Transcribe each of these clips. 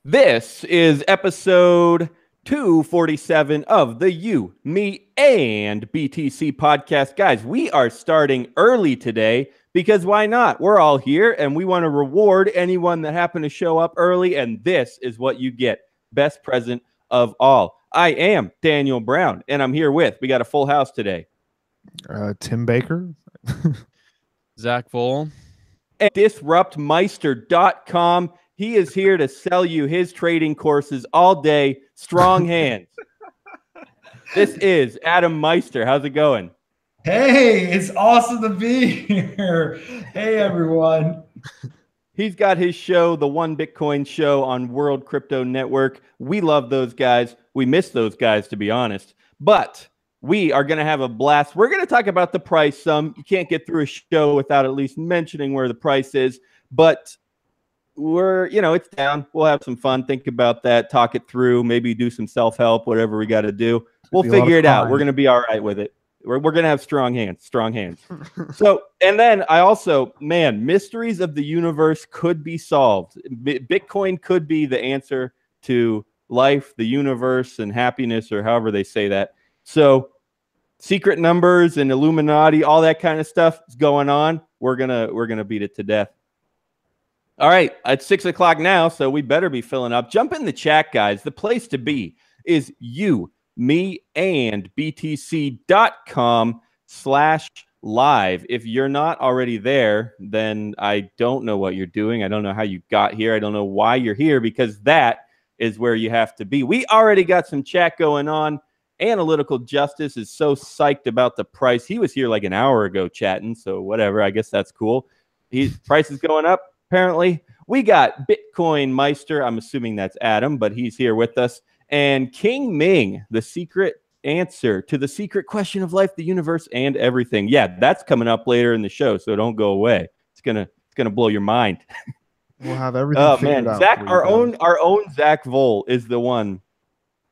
This is episode 247 of the You, Me, and BTC podcast. Guys, we are starting early today because why not? We're all here and we want to reward anyone that happened to show up early, and this is what you get. Best present of all. I am Daniel Brown, and I'm here with, we got a full house today. Tim Baker. Zach Vole. And disruptmeister.com. He is here to sell you his trading courses all day. Strong hands. This is Adam Meister. How's it going? Hey, it's awesome to be here. Hey, everyone. He's got his show, the One Bitcoin Show on World Crypto Network. We love those guys. We miss those guys, to be honest. But we are going to have a blast. We're going to talk about the price some. You can't get through a show without at least mentioning where the price is. But it's down. We'll have some fun. Think about that. Talk it through. Maybe do some self-help, whatever we got to do. We'll figure it out. We're going to be all right with it. We're going to have strong hands. So, and then I also, mysteries of the universe could be solved. Bitcoin could be the answer to life, the universe, and happiness, or however they say that. So secret numbers and Illuminati, all that kind of stuff is going on. We're gonna beat it to death. All right, it's 6 o'clock now, so we better be filling up. Jump in the chat, guys. The place to be is you, me, and BTC.com/live. If you're not already there, then I don't know what you're doing. I don't know how you got here. I don't know why you're here, because that is where you have to be. We already got some chat going on. Analytical Justice is so psyched about the price. He was here like an hour ago chatting, so whatever. I guess that's cool. Price is going up. Apparently, we got Bitcoin Meister. I'm assuming that's Adam, but he's here with us. And King Ming, the secret answer to the secret question of life, the universe, and everything. Yeah, that's coming up later in the show, so don't go away. It's gonna blow your mind. We'll have everything. Oh man, Zach, our own Zach Vole is the one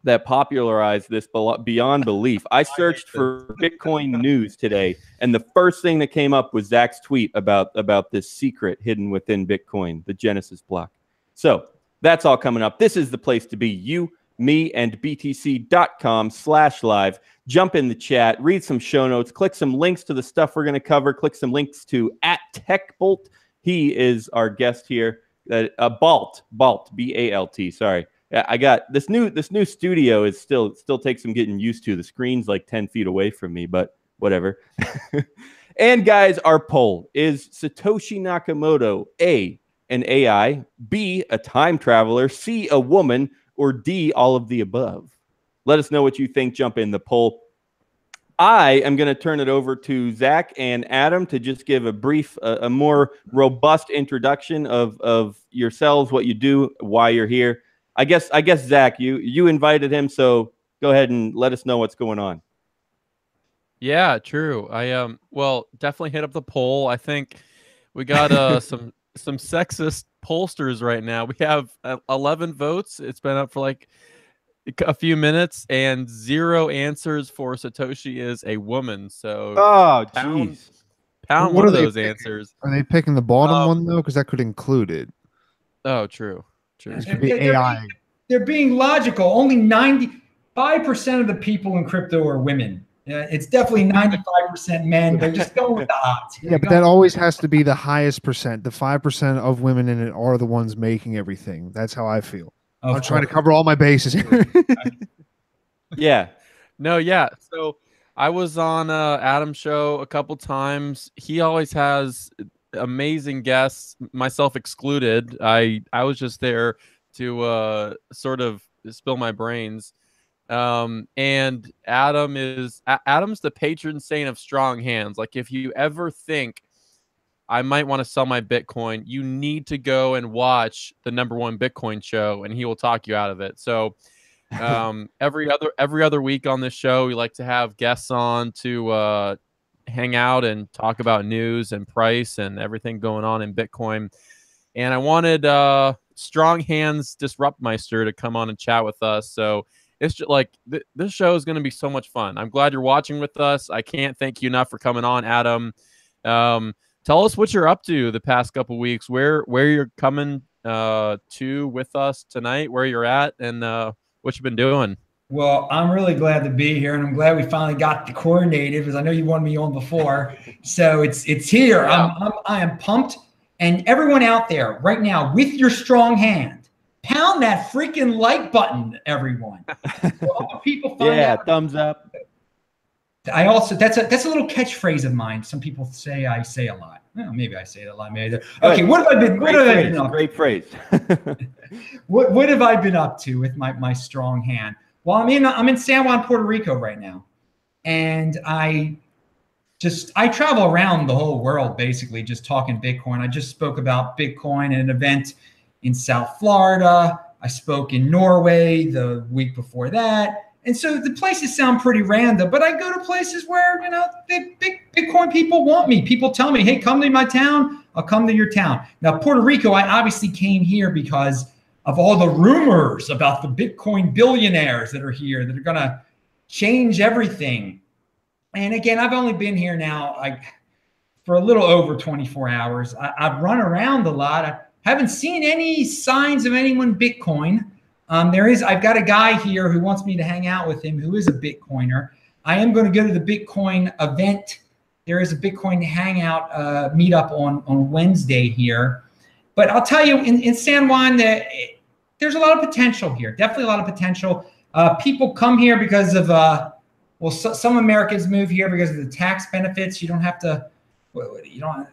that popularized this beyond belief. I searched for Bitcoin news today, and the first thing that came up was Zach's tweet about this secret hidden within Bitcoin, the Genesis block. So that's all coming up. This is the place to be. You, me, and BTC.com/live. Jump in the chat, read some show notes, click some links to the stuff we're going to cover, click some links to @TechBolt. He is our guest here. Balt, B-A-L-T, sorry. I got this new studio is still takes some getting used to. The screen's like 10 feet away from me, but whatever. And guys, our poll is Satoshi Nakamoto, A, an AI, B, a time traveler, C, a woman, or D, all of the above. Let us know what you think. Jump in the poll. I am going to turn it over to Zach and Adam to just give a brief, a more robust introduction of yourselves, what you do, why you're here. I guess Zach, you invited him, so go ahead and let us know what's going on. Yeah, true. I definitely hit up the poll. I think we got some sexist pollsters right now. We have 11 votes. It's been up for like a few minutes, and 0 answers for Satoshi is a woman. So pound one of those answers. Are they picking the bottom one though? Because that could include it. Oh, true. It could be AI. They're being logical. Only 95% of the people in crypto are women. It's definitely 95% men. They're just going with the odds. Yeah, but that always has to be the highest percent. The 5% of women in it are the ones making everything. That's how I feel. I'm trying to cover all my bases. Yeah. No, yeah. So I was on Adam's show a couple times. He always has amazing guests, myself excluded. I was just there to sort of spill my brains. And Adam's the patron saint of strong hands. Like, if you ever think I might want to sell my Bitcoin, you need to go and watch the #1 Bitcoin show, and he will talk you out of it. So every other week on this show, we like to have guests on to hang out and talk about news and price and everything going on in Bitcoin. And I wanted Strong Hands Disruptmeister to come on and chat with us. So it's just like this show is going to be so much fun. I'm glad you're watching with us. I can't thank you enough for coming on, Adam. Tell us what you're up to the past couple weeks, where you're coming two with us tonight, where you're at, and what you've been doing. Well, I'm really glad to be here, and I'm glad we finally got the coordinated, because I know you wanted me on before. So it's here. Yeah. I am pumped. And everyone out there right now, with your strong hand, pound that freaking like button, everyone. So all people find out. Thumbs up. I also that's a little catchphrase of mine. Some people say I say a lot. Well, maybe I say it a lot. Maybe. Okay, what have I been? What have I been up to? Great phrase. What have I been up to with my strong hand? Well, I'm in San Juan, Puerto Rico right now, and I travel around the whole world basically just talking Bitcoin. I just spoke about Bitcoin at an event in South Florida. I spoke in Norway the week before that. And so the places sound pretty random, but I go to places where, the big Bitcoin people want me. People tell me, hey, come to my town. I'll come to your town. Now, Puerto Rico, I obviously came here because of all the rumors about the Bitcoin billionaires that are here that are going to change everything. And again, I've only been here now for a little over 24 hours. I've run around a lot. I haven't seen any signs of anyone Bitcoin. I've got a guy here who wants me to hang out with him who is a Bitcoiner. I am going to go to the Bitcoin event. There is a Bitcoin hangout meetup on Wednesday here. But I'll tell you, in San Juan, there's a lot of potential here. Definitely a lot of potential. People come here because of, some Americans move here because of the tax benefits. You don't have to.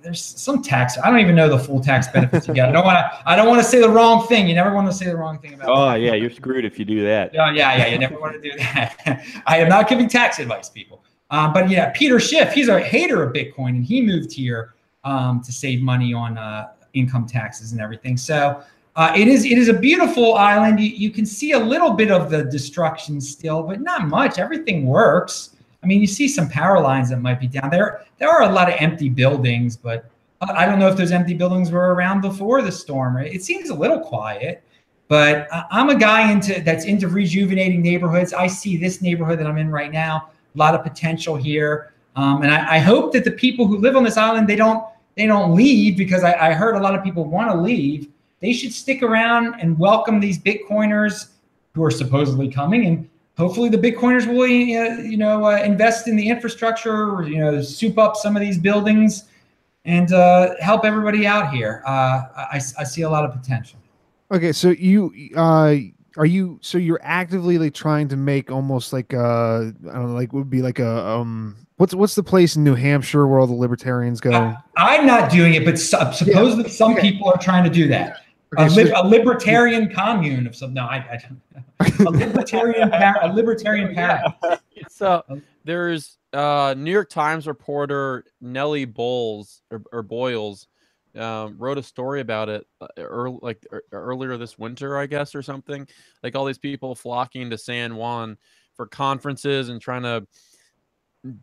There's some tax. I don't even know the full tax benefits you get. I don't want to say the wrong thing. You never want to say the wrong thing about that. Yeah, you're screwed if you do that. Yeah, you never want to do that. I am not giving tax advice, people. But yeah, Peter Schiff, he's a hater of Bitcoin, and he moved here to save money on income taxes and everything. So it is a beautiful island. You can see a little bit of the destruction still, but not much. Everything works. I mean, you see some power lines that might be down there. There are a lot of empty buildings, but I don't know if those empty buildings were around before the storm. Right? It seems a little quiet, but I'm a guy that's into rejuvenating neighborhoods. I see this neighborhood that I'm in right now, a lot of potential here. And I hope that the people who live on this island, they don't leave, because I heard a lot of people want to leave. They should stick around and welcome these Bitcoiners who are supposedly coming, and hopefully the Bitcoiners will, invest in the infrastructure, soup up some of these buildings and help everybody out here. I see a lot of potential. Okay, so you're actively trying to make almost like I don't know, would be like a what's the place in New Hampshire where all the libertarians go? I'm not doing it, but supposedly some people are trying to do that. Okay, a libertarian commune of some. No, I don't. A libertarian paradise. So there's New York Times reporter Nellie Boyles wrote a story about it earlier this winter, I guess, or something. Like all these people flocking to San Juan for conferences and trying to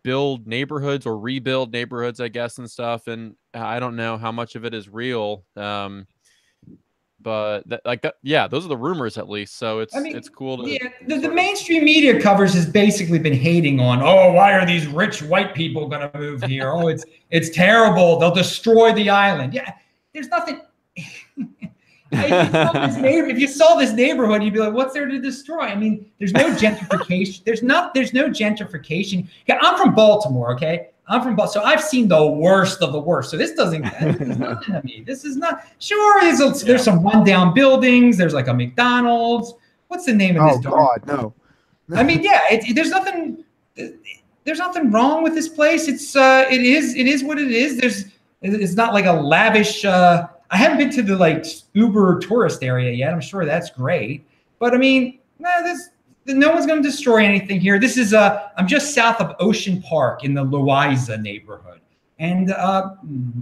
build neighborhoods or rebuild neighborhoods, I guess, and stuff. And I don't know how much of it is real. But those are the rumors, at least. So it's cool to. Yeah, the mainstream media coverage has basically been hating on. Oh, why are these rich white people going to move here? Oh, it's terrible. They'll destroy the island. Yeah, there's nothing. If you saw this neighborhood, you'd be like, what's there to destroy? I mean, there's no gentrification. There's no gentrification. Yeah, I'm from Baltimore. Okay. So I've seen the worst of the worst. So this is nothing to me. This is not sure. There's some rundown buildings. There's like a McDonald's. What's the name of this? Oh God, no. I mean, yeah. There's nothing wrong with this place. It is what it is. It's not like a lavish. I haven't been to the uber tourist area yet. I'm sure that's great, but I mean, no one's going to destroy anything here. This is I'm just south of Ocean Park in the Loiza neighborhood, and a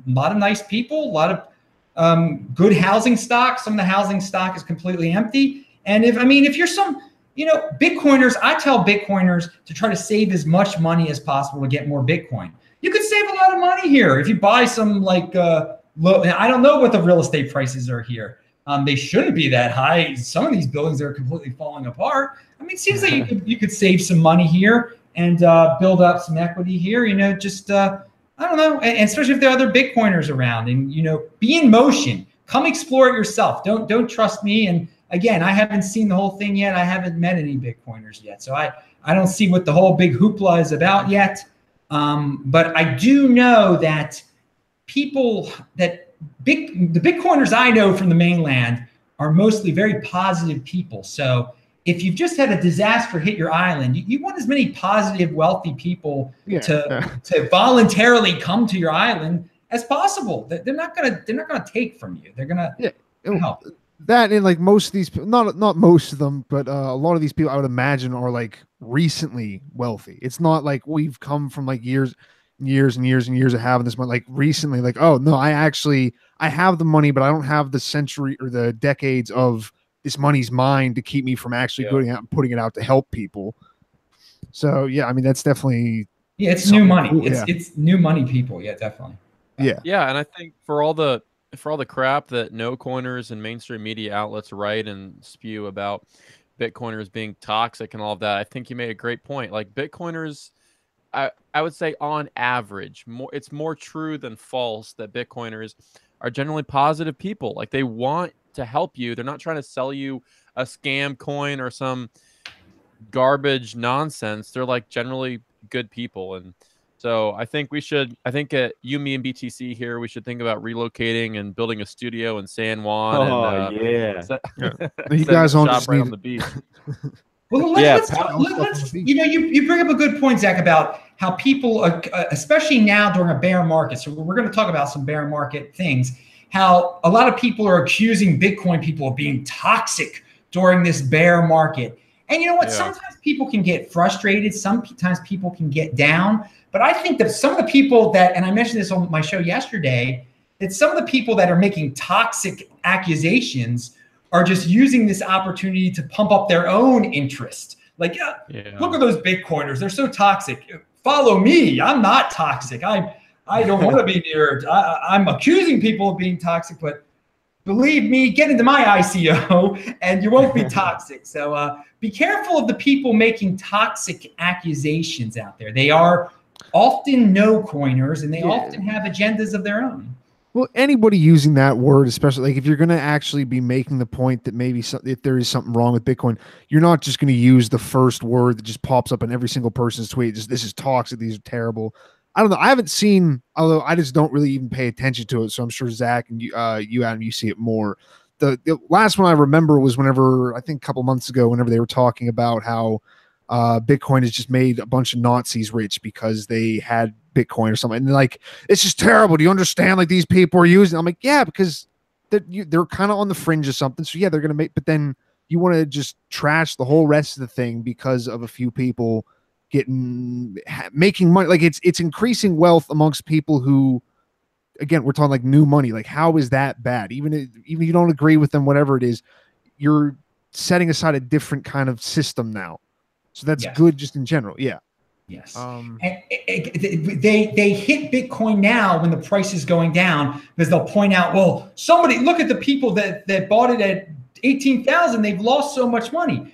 lot of nice people, a lot of good housing stock. Some of the housing stock is completely empty. And if you're some, Bitcoiners, I tell Bitcoiners to try to save as much money as possible to get more Bitcoin. You could save a lot of money here if you buy some I don't know what the real estate prices are here. They shouldn't be that high. Some of these buildings are completely falling apart. I mean, it seems like you could save some money here and build up some equity here. I don't know, and especially if there are other Bitcoiners around, and be in motion. come explore it yourself. Don't trust me. And again, I haven't seen the whole thing yet. I haven't met any Bitcoiners yet. So I don't see what the whole big hoopla is about yet. But I do know that the Bitcoiners I know from the mainland are mostly very positive people. So if you've just had a disaster hit your island, you want as many positive, wealthy people to voluntarily come to your island as possible. They're not gonna take from you. They're gonna help. That, and like most of these people, not most of them, but a lot of these people I would imagine are like recently wealthy. It's not like we've come from like years and years of having this money. Like recently, like, oh no, I have the money, but I don't have the century or the decades of this money's mine to keep me from actually going out and putting it out to help people. So yeah, I mean that's definitely it's new money. Cool. It's new money people. Yeah, definitely. Yeah, and I think for all the crap that no coiners and mainstream media outlets write and spew about Bitcoiners being toxic and all of that, I think you made a great point. Like Bitcoiners, I would say on average, it's more true than false that Bitcoiners are generally positive people. Like they want to help you. They're not trying to sell you a scam coin or some garbage nonsense. They're like generally good people. And so I think at you, me, and BTC here, we should think about relocating and building a studio in San Juan. You guys on the beach. Well, let's you bring up a good point, Zach, about how people, especially now during a bear market. So we're going to talk about some bear market things. How a lot of people are accusing Bitcoin people of being toxic during this bear market. And you know what? Yeah. Sometimes people can get frustrated. Sometimes people can get down. But I think that some of the people that, and I mentioned this on my show yesterday, that some of the people that are making toxic accusations are just using this opportunity to pump up their own interest. Like, look at those Bitcoiners. They're so toxic. Follow me. I'm not toxic. I don't want to be near. I'm accusing people of being toxic, but believe me, get into my ICO and you won't be toxic. So be careful of the people making toxic accusations out there. They are often no coiners and they often have agendas of their own. Well, anybody using that word, especially like if you're going to actually be making the point that maybe if there is something wrong with Bitcoin, you're not just going to use the first word that just pops up in every single person's tweet. Just, this is toxic. These are terrible. I don't know. I haven't seen, although I just don't really even pay attention to it. So I'm sure Zach and you, Adam, you see it more. The last one I remember was whenever, I think a couple months ago, whenever they were talking about how Bitcoin has just made a bunch of Nazis rich because they had Bitcoin or something. And they're like, it's just terrible. Do you understand? Like these people are using it. I'm like, yeah, because they're kind of on the fringe of something. So yeah, they're going to make, but then you want to just trash the whole rest of the thing because of a few people making money. Like it's increasing wealth amongst people who, again, we're talking like new money. Like how is that bad? Even if you don't agree with them, whatever it is, you're setting aside a different kind of system now. So that's good just in general. Yeah. Yes. And they hit Bitcoin now when the price is going down because they'll point out, well, somebody look at the people that bought it at 18,000. They've lost so much money.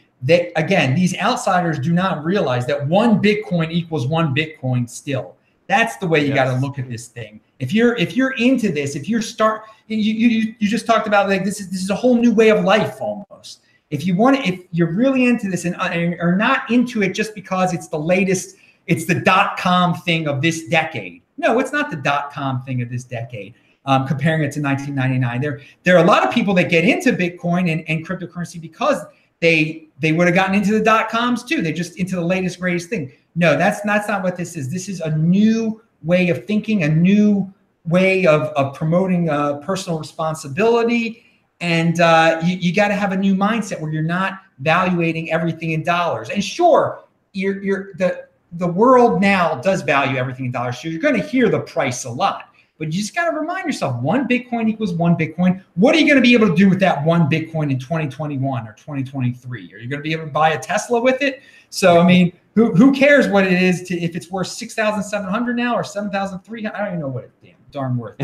Again, these outsiders do not realize that one Bitcoin equals one Bitcoin still. That's the way you got to look at this thing. If you're into this, if you just talked about like this is a whole new way of life almost. If you're really into this and are not into it just because it's the latest, it's the .com thing of this decade. No, it's not the .com thing of this decade. Comparing it to 1999, there are a lot of people that get into Bitcoin and cryptocurrency because they would have gotten into the .coms too. They're just into the latest, greatest thing. No, that's not what this is. This is a new way of thinking, a new way of promoting personal responsibility. And you got to have a new mindset where you're not valuating everything in dollars. And sure, the world now does value everything in dollars. So you're going to hear the price a lot. But you just got to remind yourself, one Bitcoin equals one Bitcoin. What are you going to be able to do with that one Bitcoin in 2021 or 2023? Are you going to be able to buy a Tesla with it? So, I mean, who cares what it is if it's worth 6,700 now or 7,300? I don't even know what it's darn worth.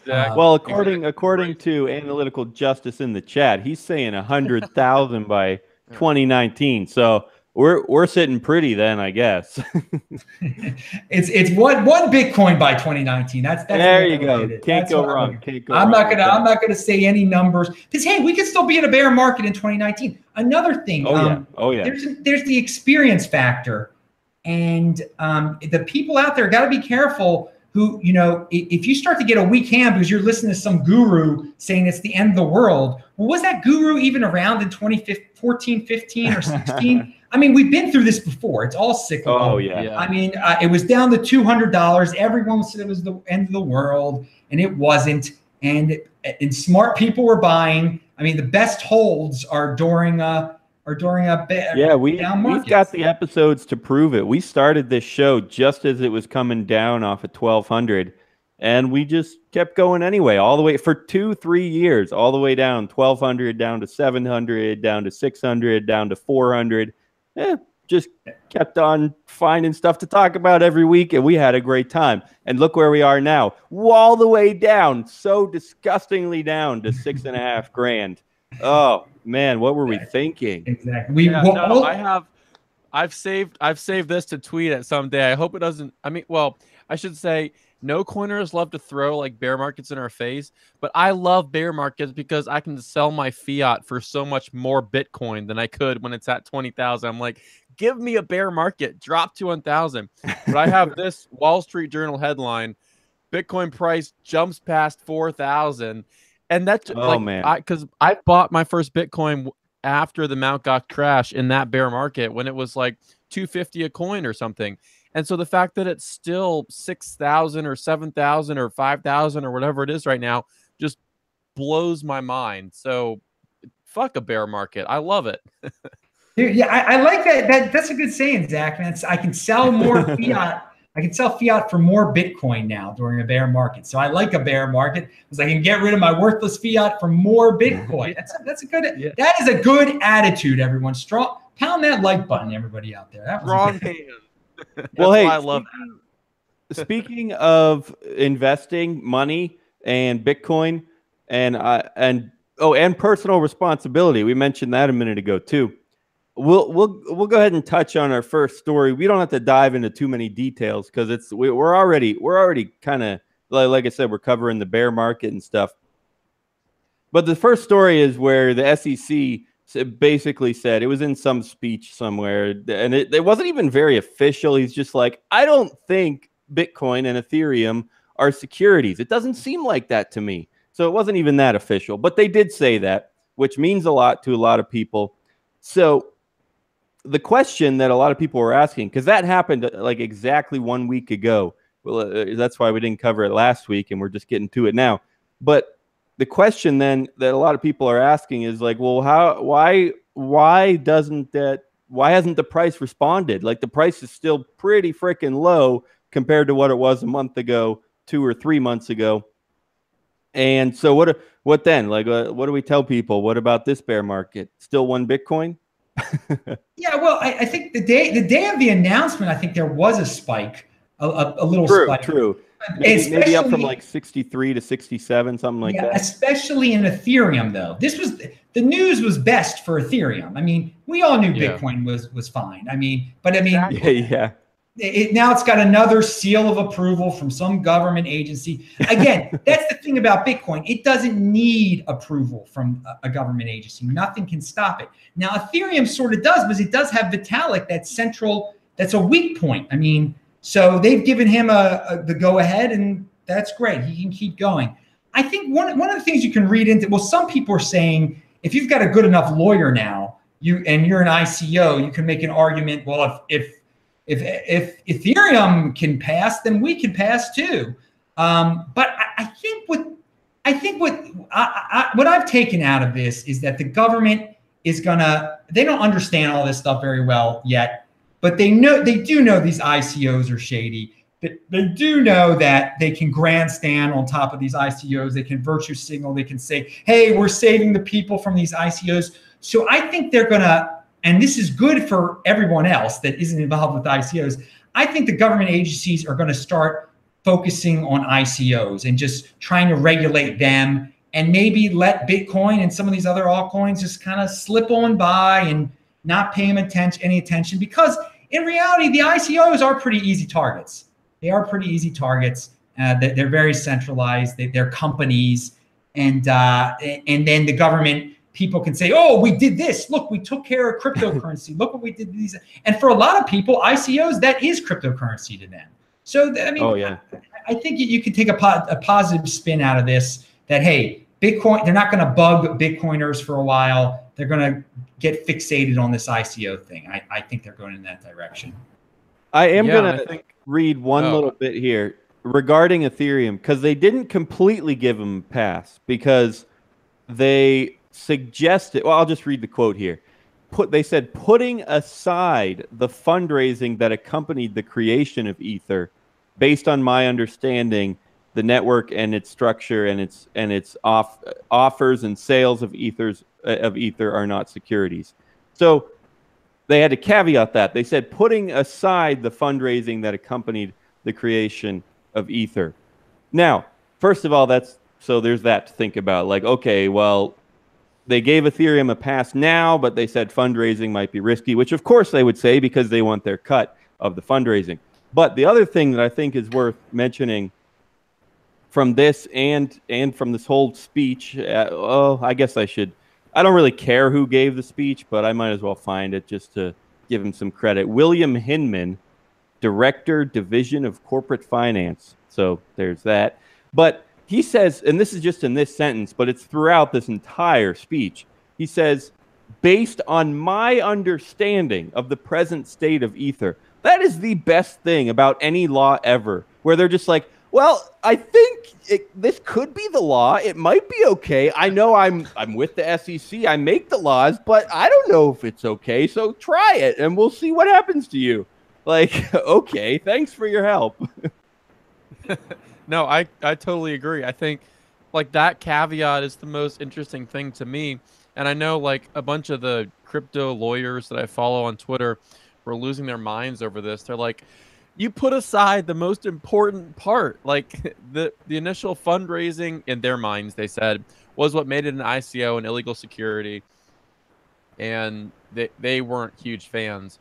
Well, according to Analytical Justice in the chat, he's saying 100,000 by 2019. So we're sitting pretty then, I guess. It's one Bitcoin by 2019. That's there you go. Can't go wrong. I'm not gonna say any numbers because hey, we could still be in a bear market in 2019. Another thing. Oh yeah. There's the experience factor, and the people out there got to be careful. Who, you know, if you start to get a weak hand because you're listening to some guru saying it's the end of the world, well, was that guru even around in 2014, 15, or 16? I mean, we've been through this before. It's all cyclical. Oh, yeah. I mean, it was down to $200. Everyone said it was the end of the world, and it wasn't. And smart people were buying. I mean, the best holds are during a down market. We've got the episodes to prove it. We started this show just as it was coming down off of 1200, and we just kept going anyway, all the way for 2-3 years, all the way down 1200, down to 700, down to 600, down to 400. Just kept on finding stuff to talk about every week, and we had a great time. And look where we are now, all the way down, so disgustingly down to $6.5 grand. Oh man, what were we thinking? Exactly. I've saved this to tweet at someday. I hope it doesn't. I mean, well, I should say no coiners love to throw like bear markets in our face, but I love bear markets because I can sell my fiat for so much more Bitcoin than I could when it's at 20,000. I'm like, give me a bear market, drop to 1,000. But I have this Wall Street Journal headline: Bitcoin price jumps past 4,000. And that's because I bought my first Bitcoin after the Mt. Gox crash in that bear market when it was like $250 a coin or something. And so the fact that it's still 6,000 or 7,000 or 5,000 or whatever it is right now just blows my mind. So fuck a bear market. I love it. Yeah, I like that. That's a good saying, Zach. Man, I can sell more fiat. I can sell fiat for more Bitcoin now during a bear market. So I like a bear market because I can get rid of my worthless fiat for more Bitcoin. That's a good. That is a good attitude, everyone. Strong. Pound that like button, everybody out there. That was wrong hand. Well, hey, I love that. Speaking of investing money and Bitcoin and personal responsibility, we mentioned that a minute ago too. We'll go ahead and touch on our first story. We don't have to dive into too many details because we're already kind of like I said, we're covering the bear market and stuff. But the first story is where the SEC basically said, it was in some speech somewhere, and it wasn't even very official. He's just like, I don't think Bitcoin and Ethereum are securities. It doesn't seem like that to me. So it wasn't even that official, but they did say that, which means a lot to a lot of people. So the question that a lot of people were asking, because that happened like exactly 1 week ago. Well, that's why we didn't cover it last week, and we're just getting to it now. But the question then that a lot of people are asking is like, well, why hasn't the price responded? Like the price is still pretty freaking low compared to what it was a month ago, 2 or 3 months ago. And so what then? Like, what do we tell people? What about this bear market? Still one Bitcoin? Yeah, well, I think the day of the announcement, I think there was a spike, a little spike. True. Maybe up from like 63 to 67, something like that. Especially in Ethereum, though. The news was best for Ethereum. I mean, we all knew Bitcoin was fine. Yeah. Now it's got another seal of approval from some government agency. Again, that's the thing about Bitcoin. It doesn't need approval from a government agency. Nothing can stop it. Now, Ethereum sort of does, because it does have Vitalik, that's a weak point. I mean, so they've given him the go-ahead, and that's great. He can keep going. I think one of the things you can read into, well, some people are saying if you've got a good enough lawyer now, you're an ICO, you can make an argument, well, if Ethereum can pass, then we can pass too. But I think what I've taken out of this is that the government they don't understand all this stuff very well yet, but they do know these ICOs are shady. They do know that they can grandstand on top of these ICOs. They can virtue signal. They can say, hey, we're saving the people from these ICOs. So I think they're going to, and this is good for everyone else that isn't involved with ICOs. I think the government agencies are going to start focusing on ICOs and just trying to regulate them, and maybe let Bitcoin and some of these other altcoins just kind of slip on by not paying any attention, because in reality, the ICOs are pretty easy targets. They are pretty easy targets. They're very centralized. They're companies, and then the government, people can say, "Oh, we did this. Look, we took care of cryptocurrency. Look what we did." These, and for a lot of people, ICOs, that is cryptocurrency to them. So I mean, I think you can take a positive spin out of this. That, hey, Bitcoin, they're not going to bug Bitcoiners for a while. They're going to get fixated on this ICO thing. I think they're going in that direction. I am going to read one little bit here regarding Ethereum, because they didn't completely give them a pass, because they suggested, well, I'll just read the quote here. They said, putting aside the fundraising that accompanied the creation of Ether, based on my understanding, the network and its structure and its offers and sales of Ether are not securities. So they had to caveat that. They said, putting aside the fundraising that accompanied the creation of Ether. Now, first of all, there's that to think about. Like, okay, well, they gave Ethereum a pass now, but they said fundraising might be risky, which of course they would say, because they want their cut of the fundraising. But the other thing that I think is worth mentioning from this and from this whole speech, I guess I don't really care who gave the speech, but I might as well find it just to give him some credit. William Hinman, Director, Division of Corporate Finance. So there's that. But he says, and this is just in this sentence, but it's throughout this entire speech. He says, based on my understanding of the present state of Ether, that is the best thing about any law ever, where they're just like, well, I think this could be the law. It might be okay. I know I'm with the SEC. I make the laws, but I don't know if it's okay. So try it, and we'll see what happens to you. Like, okay, thanks for your help. No, I totally agree. I think like that caveat is the most interesting thing to me. And I know like a bunch of the crypto lawyers that I follow on Twitter were losing their minds over this. They're like, you put aside the most important part. Like the initial fundraising, in their minds, they said, was what made it an ICO, an illegal security. And they weren't huge fans.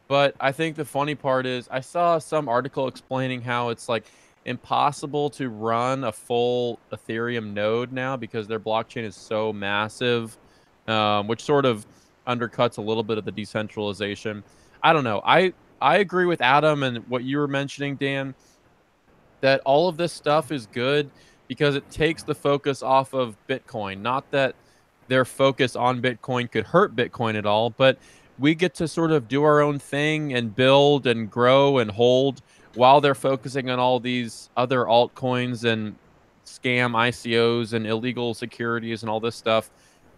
But I think the funny part is I saw some article explaining how it's like impossible to run a full Ethereum node now because their blockchain is so massive, which sort of undercuts a little bit of the decentralization. I don't know. I agree with Adam and what you were mentioning, Dan, that all of this stuff is good because it takes the focus off of Bitcoin. Not that their focus on Bitcoin could hurt Bitcoin at all, but we get to sort of do our own thing and build and grow and hold while they're focusing on all these other altcoins and scam ICOs and illegal securities and all this stuff.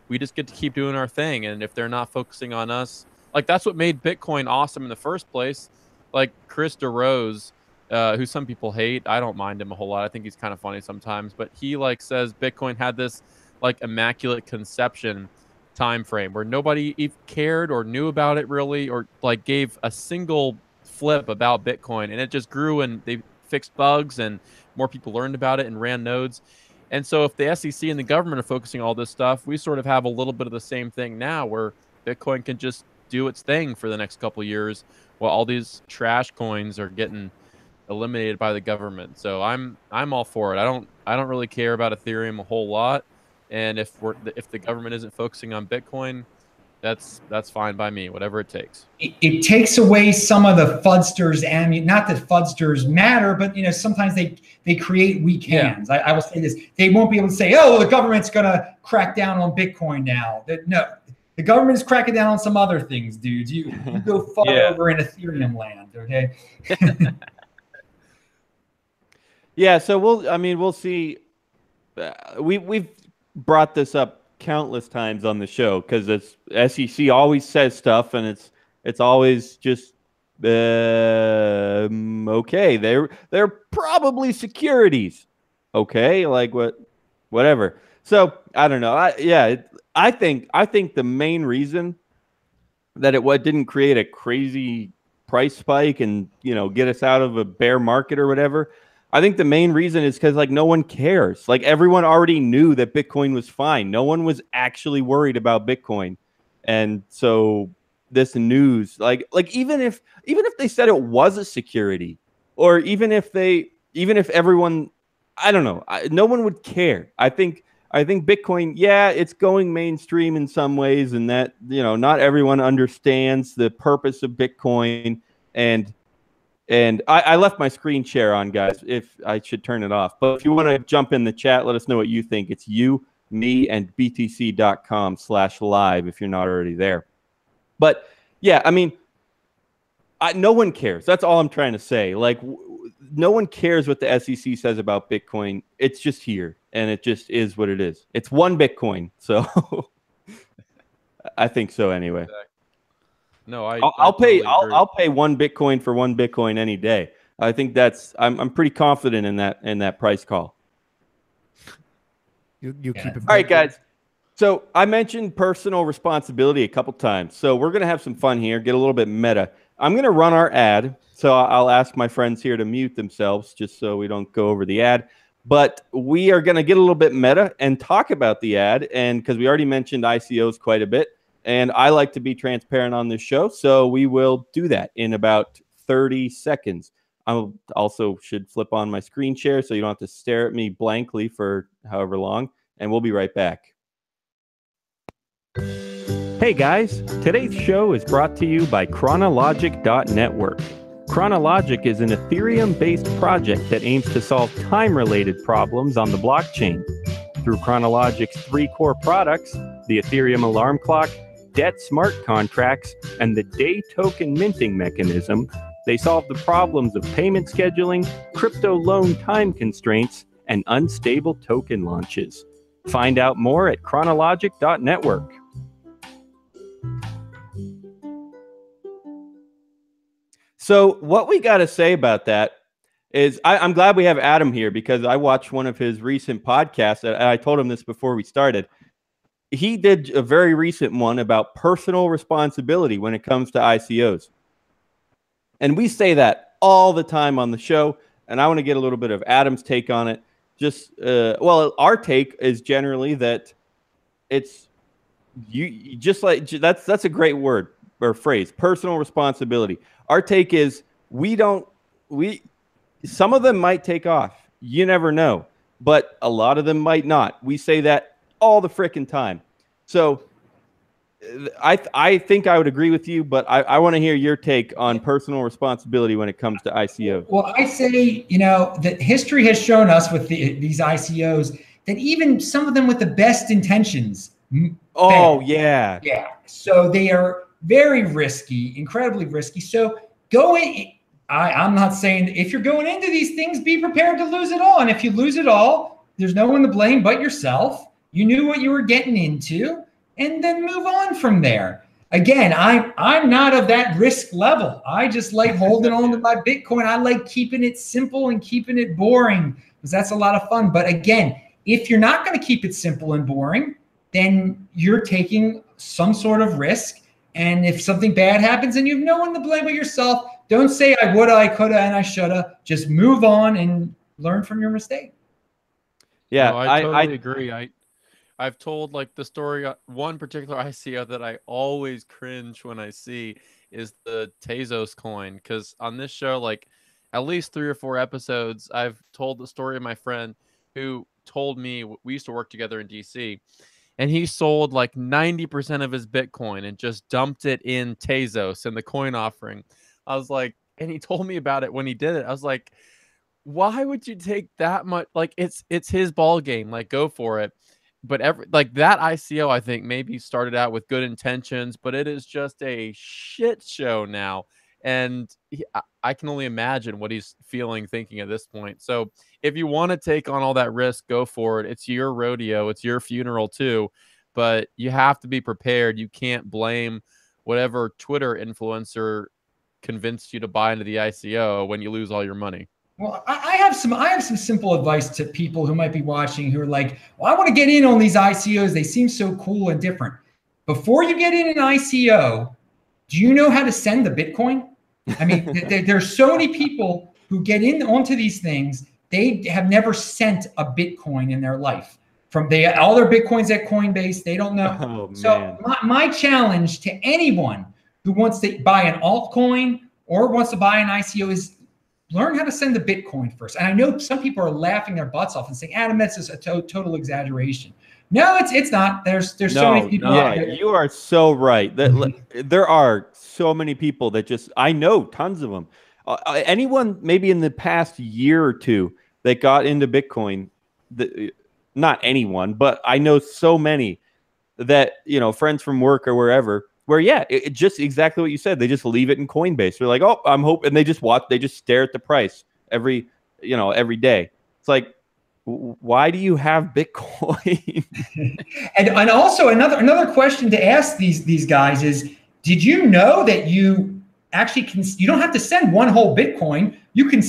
We just get to keep doing our thing. And if they're not focusing on us, like that's what made Bitcoin awesome in the first place. Like Chris DeRose, who some people hate. I don't mind him a whole lot. I think he's kind of funny sometimes, but he like says Bitcoin had this like immaculate conception time frame where nobody even cared or knew about it really, or like gave a single flip about Bitcoin, and it just grew and they fixed bugs and more people learned about it and ran nodes. And so if the SEC and the government are focusing all this stuff, we sort of have a little bit of the same thing now where Bitcoin can just do its thing for the next couple of years while all these trash coins are getting eliminated by the government. So I'm all for it. I don't really care about Ethereum a whole lot. And if the government isn't focusing on Bitcoin, that's fine by me, whatever it takes. It takes away some of the fudsters, and not that fudsters matter, but sometimes they create weak hands. I will say this: they won't be able to say, "Oh, the government's going to crack down on Bitcoin now." No, the government is cracking down on some other things, dudes. You go far over in Ethereum land, okay? Yeah. So we'll see. We've brought this up countless times on the show because it's SEC always says stuff and it's always just okay, they're probably securities, okay, like whatever. So I don't know. I think the main reason that it didn't create a crazy price spike and get us out of a bear market or whatever, I think the main reason is because like no one cares. Like everyone already knew that Bitcoin was fine. No one was actually worried about Bitcoin. And so this news, like even if they said it was a security, or even if everyone, I don't know, no one would care. I think Bitcoin, yeah, it's going mainstream in some ways, and that, you know, not everyone understands the purpose of Bitcoin. And I left my screen share on, guys, if I should turn it off. But if you want to jump in the chat, let us know what you think. It's you, me, and btc.com/live if you're not already there. But yeah, I mean, no one cares. That's all I'm trying to say. Like, no one cares what the SEC says about Bitcoin. It's just here, and it just is what it is. It's one Bitcoin. So I think so anyway. No, I'll pay one Bitcoin for one Bitcoin any day. I think that's I'm pretty confident in that price call. You keep it. All right, guys. So I mentioned personal responsibility a couple times. So we're gonna have some fun here, get a little bit meta. I'm gonna run our ad. So I'll ask my friends here to mute themselves just so we don't go over the ad. But we are gonna get a little bit meta and talk about the ad, and because we already mentioned ICOs quite a bit. And I like to be transparent on this show, so we will do that in about 30 seconds. I also should flip on my screen share so you don't have to stare at me blankly for however long, and we'll be right back. Hey guys, today's show is brought to you by Chronologic.network. Chronologic is an Ethereum-based project that aims to solve time-related problems on the blockchain. Through Chronologic's 3 core products, the Ethereum alarm clock, debt smart contracts, and the day token minting mechanism, they solve the problems of payment scheduling, crypto loan time constraints, and unstable token launches. Find out more at chronologic.network. So what we got to say about that is I'm glad we have Adam here, because I watched one of his recent podcasts, and I told him this before we started. He did a very recent one about personal responsibility when it comes to ICOs. And we say that all the time on the show, and I want to get a little bit of Adam's take on it. Just, well, our take is generally that it's, you just like, that's a great word or phrase, personal responsibility. Our take is some of them might take off. You never know. But a lot of them might not. We say that all the frickin' time. So I think I would agree with you, but I want to hear your take on personal responsibility when it comes to ICOs. Well, I say, you know, that history has shown us with these ICOs that even some of them with the best intentions. Oh, fail. yeah. Yeah. So they are very risky, incredibly risky. So I'm not saying if you're going into these things, be prepared to lose it all. And if you lose it all, there's no one to blame but yourself. You knew what you were getting into, and then move on from there. Again, I'm not of that risk level. I just like holding on to my Bitcoin. I like keeping it simple and keeping it boring, because that's a lot of fun. But again, if you're not going to keep it simple and boring, then you're taking some sort of risk. And if something bad happens and you have no one to blame but yourself, don't say I woulda, I coulda, and I shoulda. Just move on and learn from your mistake. Yeah, no, I totally agree. I've told like the story. One particular ICO that I always cringe when I see is the Tezos coin, because on this show, like at least 3 or 4 episodes, I've told the story of my friend who told me, we used to work together in DC, and he sold like 90% of his Bitcoin and just dumped it in Tezos in the coin offering. I was like, and he told me about it when he did it. I was like, why would you take that much? Like it's his ball game. Like go for it. But like that ICO, I think maybe started out with good intentions, but it is just a shit show now. And I can only imagine what he's thinking at this point. So if you want to take on all that risk, go for it. It's your rodeo. It's your funeral too. But you have to be prepared. You can't blame whatever Twitter influencer convinced you to buy into the ICO when you lose all your money. Well, I have some simple advice to people who might be watching who are like, well, I want to get in on these ICOs. They seem so cool and different. Before you get in an ICO, do you know how to send the Bitcoin? I mean, there's so many people who get in onto these things. They have never sent a Bitcoin in their life. All their Bitcoins at Coinbase, they don't know. Oh, so my challenge to anyone who wants to buy an altcoin or wants to buy an ICO is learn how to send the Bitcoin first. And I know some people are laughing their butts off and saying, Adam, that's just a total exaggeration. No, it's not. There's so many people. Yeah, you are so right. There are so many people that just, I know tons of them. Anyone maybe in the past year or two that got into Bitcoin, not anyone, but I know so many that, you know, friends from work or wherever, where, yeah, it just exactly what you said. They just leave it in Coinbase. They're like, oh, I'm hoping, and they just stare at the price every day. It's like, why do you have Bitcoin? and also another question to ask these guys is, did you know that you actually you don't have to send one whole Bitcoin. You can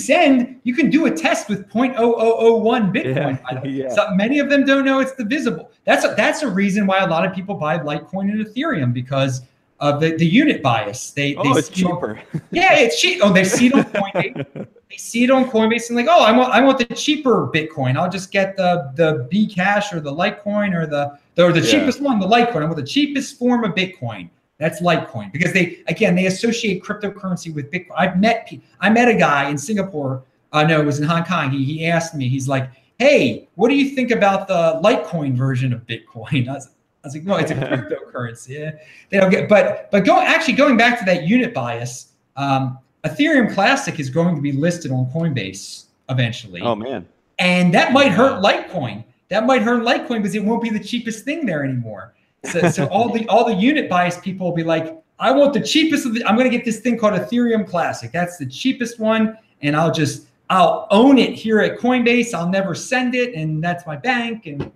do a test with 0.0001 Bitcoin. Yeah. So many of them don't know it's divisible. That's a reason why a lot of people buy Litecoin and Ethereum, because of the unit bias. It's cheaper. Yeah, it's cheap. Oh, they see it on Coinbase. They see it on Coinbase and like, oh, I want the cheaper Bitcoin. I'll just get the Bcash or the Litecoin or the cheapest one, the Litecoin. I want the cheapest form of Bitcoin. That's Litecoin, because they associate cryptocurrency with Bitcoin. I met a guy in Singapore. No, it was in Hong Kong. He asked me, he's like, hey, what do you think about the Litecoin version of Bitcoin? I was like, no, it's a cryptocurrency. Yeah. They don't get, but going back to that unit bias, Ethereum Classic is going to be listed on Coinbase eventually. Oh man. And that might hurt Litecoin. That might hurt Litecoin because it won't be the cheapest thing there anymore. So all the unit bias people will be like, I want the cheapest I'm going to get this thing called Ethereum Classic. That's the cheapest one, and I'll own it here at Coinbase. I'll never send it, and that's my bank. And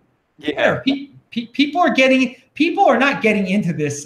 people are not getting into this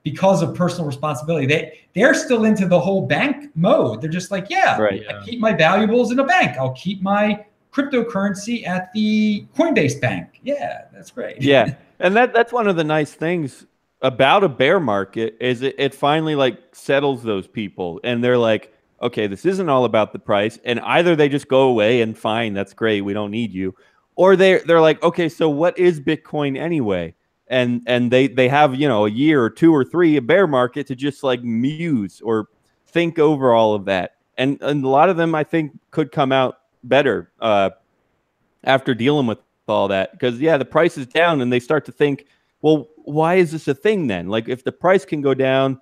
because of personal responsibility. They're still into the whole bank mode. They're just like, I keep my valuables in a bank. I'll keep my cryptocurrency at the Coinbase bank. Yeah, that's great. Yeah. And that's one of the nice things about a bear market is it finally like settles those people, and they're like, okay, this isn't all about the price, and either they just go away and fine, that's great, we don't need you, or they're like, okay, so what is Bitcoin anyway? And they have, you know, a year or two or three, a bear market to just like muse or think over all of that, and a lot of them I think could come out better after dealing with all that, because the price is down and they start to think, well, why is this a thing then? Like, if the price can go down,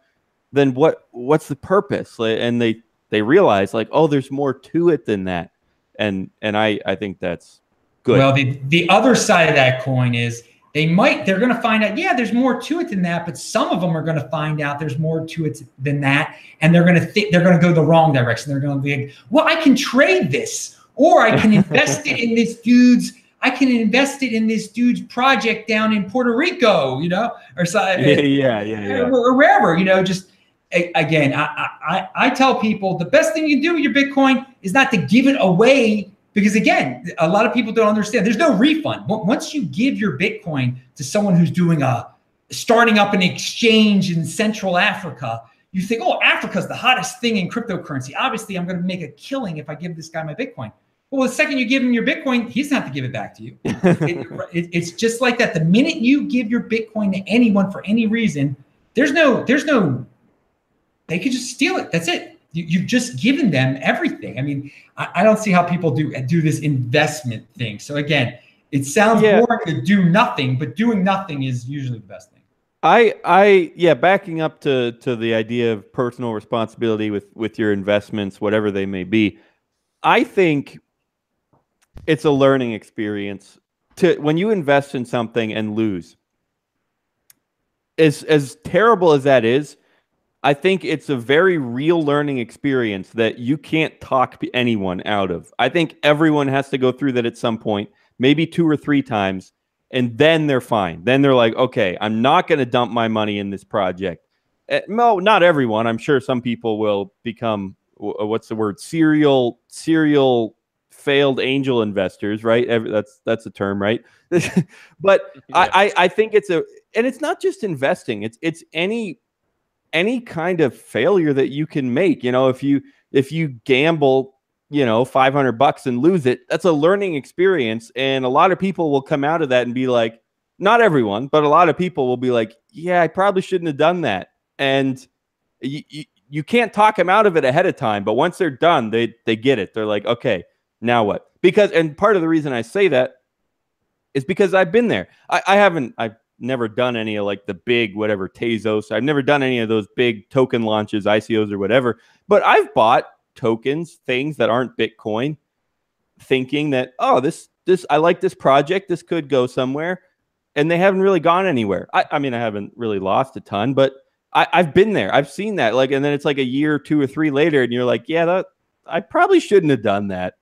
then what's the purpose? And they realize like, oh, there's more to it than that, and I think that's good. Well, the other side of that coin is they're going to find out, there's more to it than that, but some of them are going to find out there's more to it than that, and they're going to go the wrong direction. They're going to be like, well, I can trade this, or I can invest it in this dude's project down in Puerto Rico, you know, or or wherever, you know. Just again, I tell people the best thing you can do with your Bitcoin is not to give it away, because again, a lot of people don't understand. There's no refund. Once you give your Bitcoin to someone who's starting up an exchange in Central Africa, you think, oh, Africa's the hottest thing in cryptocurrency. Obviously, I'm going to make a killing if I give this guy my Bitcoin. Well, the second you give him your Bitcoin, he doesn't have to give it back to you. It's just like that. The minute you give your Bitcoin to anyone for any reason, there's no, they could just steal it. That's it. You've just given them everything. I mean, I don't see how people do this investment thing. So again, it sounds boring to do nothing, but doing nothing is usually the best thing. Backing up to the idea of personal responsibility with your investments, whatever they may be, I think it's a learning experience when you invest in something and lose. As terrible as that is, I think it's a very real learning experience that you can't talk anyone out of. I think everyone has to go through that at some point, maybe 2 or 3 times, and then they're fine. Then they're like, okay, I'm not going to dump my money in this project. No, not everyone. I'm sure some people will become, what's the word? Serial failed angel investors, right? That's a term, right? But I think and it's not just investing. It's any kind of failure that you can make. You know, if you gamble, you know, $500 and lose it, that's a learning experience. And a lot of people will come out of that and be like, not everyone, but a lot of people will be like, yeah, I probably shouldn't have done that. And you can't talk them out of it ahead of time, but once they're done, they get it. They're like, okay, now what? And part of the reason I say that is because I've been there. I've never done any of like the big whatever Tezos. I've never done any of those big token launches, ICOs or whatever, but I've bought tokens, things that aren't Bitcoin, thinking that, oh, this I like this project, this could go somewhere, and they haven't really gone anywhere. I mean, I haven't really lost a ton, but I've been there. I've seen that. Like, and then it's like a year, 2 or 3 later, and you're like, yeah, I probably shouldn't have done that.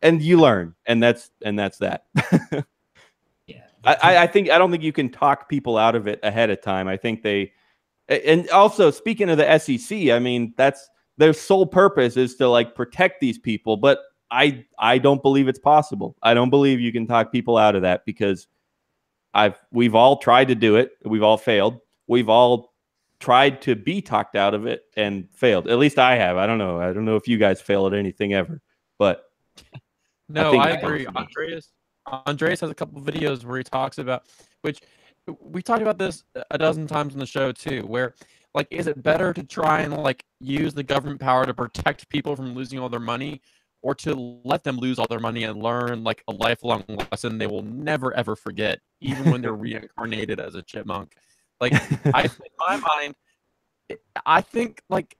And you learn, and that's that. Yeah. I don't think you can talk people out of it ahead of time. I think and also speaking of the SEC, I mean, that's their sole purpose is to like protect these people, but I don't believe it's possible. I don't believe you can talk people out of that because we've all tried to do it. We've all failed. We've all tried to be talked out of it and failed. At least I have. I don't know. I don't know if you guys fail at anything ever, but no, I agree. Andreas has a couple of videos where he talks about, which we talked about this a dozen times on the show too, where like, is it better to try and like use the government power to protect people from losing all their money, or to let them lose all their money and learn like a lifelong lesson they will never ever forget, even when they're reincarnated as a chipmunk? Like, in my mind, I think like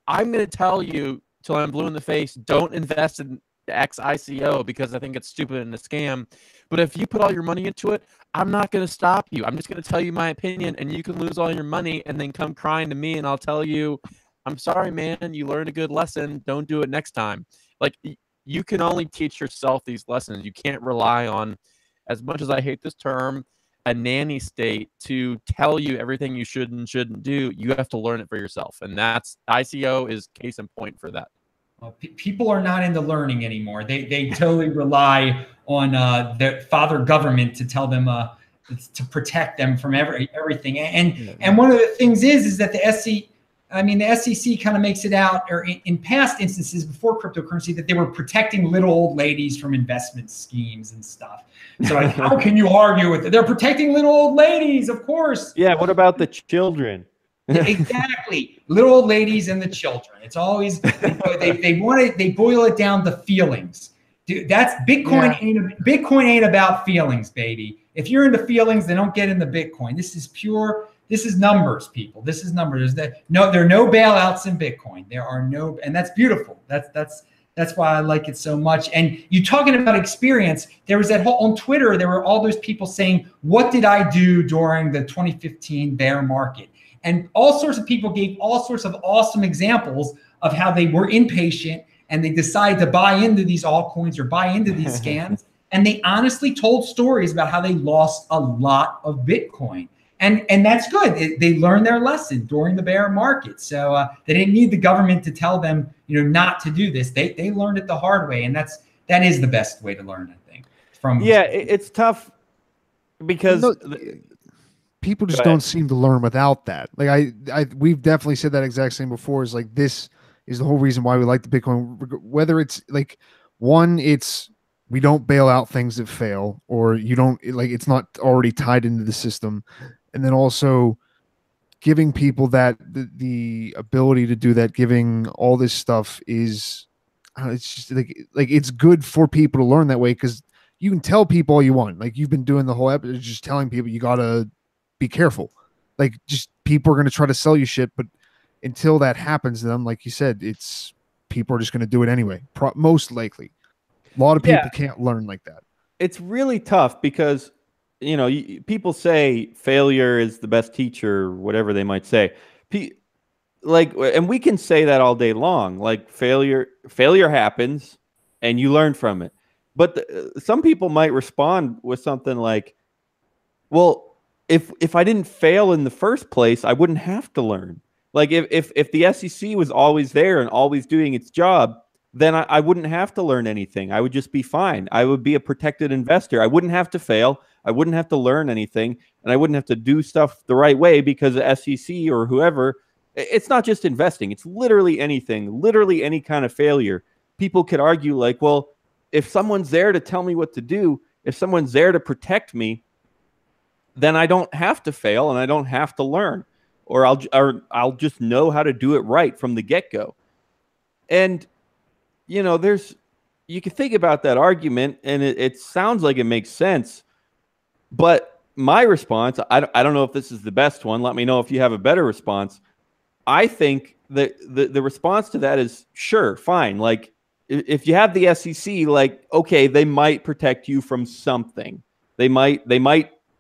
I'm gonna tell you till I'm blue in the face, don't invest in X ICO because I think it's stupid and a scam. But if you put all your money into it, I'm not going to stop you. I'm just going to tell you my opinion, and you can lose all your money and then come crying to me, and I'll tell you, I'm sorry, man, you learned a good lesson. Don't do it next time. Like, you can only teach yourself these lessons. You can't rely on, as much as I hate this term, a nanny state to tell you everything you should and shouldn't do. You have to learn it for yourself. And that's ICO is case in point for that. Well, people are not into learning anymore. They totally rely on the father government to tell them to protect them from everything. And one of the things is that the SEC kind of makes it out, or in past instances before cryptocurrency, that they were protecting little old ladies from investment schemes and stuff. So like, how can you argue with it? They're protecting little old ladies, of course. Yeah. What about the children? Exactly, little old ladies and the children. It's always they boil it down to feelings. Dude, that's Bitcoin. Yeah. Bitcoin ain't about feelings, baby. If you're into feelings, then don't get into Bitcoin. This is pure. This is numbers, people. This is numbers. There are no bailouts in Bitcoin. There are no, and that's beautiful. That's why I like it so much. And you talking about experience, there was that whole, on Twitter, there were all those people saying, what did I do during the 2015 bear market? And all sorts of people gave all sorts of awesome examples of how they were impatient and they decided to buy into these altcoins or buy into these scams. And they honestly told stories about how they lost a lot of Bitcoin. And that's good. They learned their lesson during the bear market. So they didn't need the government to tell them, not to do this. They learned it the hard way. And that is the best way to learn, I think. It's tough because people just don't seem to learn without that. Like we've definitely said that exact same before, is like, this is the whole reason why we like the Bitcoin, whether it's like, one, we don't bail out things that fail, or you don't, like, it's not already tied into the system. And then also giving people that the ability to do that, giving all this stuff is, it's just like it's good for people to learn that way, because you can tell people all you want. Like, you've been doing the whole episode, just telling people you gotta be careful. Like, just people are going to try to sell you shit, but until that happens, then like you said, people are just going to do it anyway. Most likely, a lot of people can't learn like that. It's really tough because people say failure is the best teacher, whatever they might say. And we can say that all day long. Like, failure happens, and you learn from it. But some people might respond with something like, well, if I didn't fail in the first place, I wouldn't have to learn. Like, if the SEC was always there and always doing its job, then I wouldn't have to learn anything. I would just be fine. I would be a protected investor. I wouldn't have to fail. I wouldn't have to learn anything, and I wouldn't have to do stuff the right way, because the SEC or whoever, it's not just investing. It's literally anything, literally any kind of failure. People could argue like, well, if someone's there to tell me what to do, if someone's there to protect me, then I don't have to fail and I don't have to learn. or I'll just know how to do it right from the get-go. And you know, you can think about that argument, and it sounds like it makes sense. But my response, I don't know if this is the best one. Let me know if you have a better response. I think that the response to that is sure, fine. Like if you have the SEC, like, okay, they might protect you from something. They might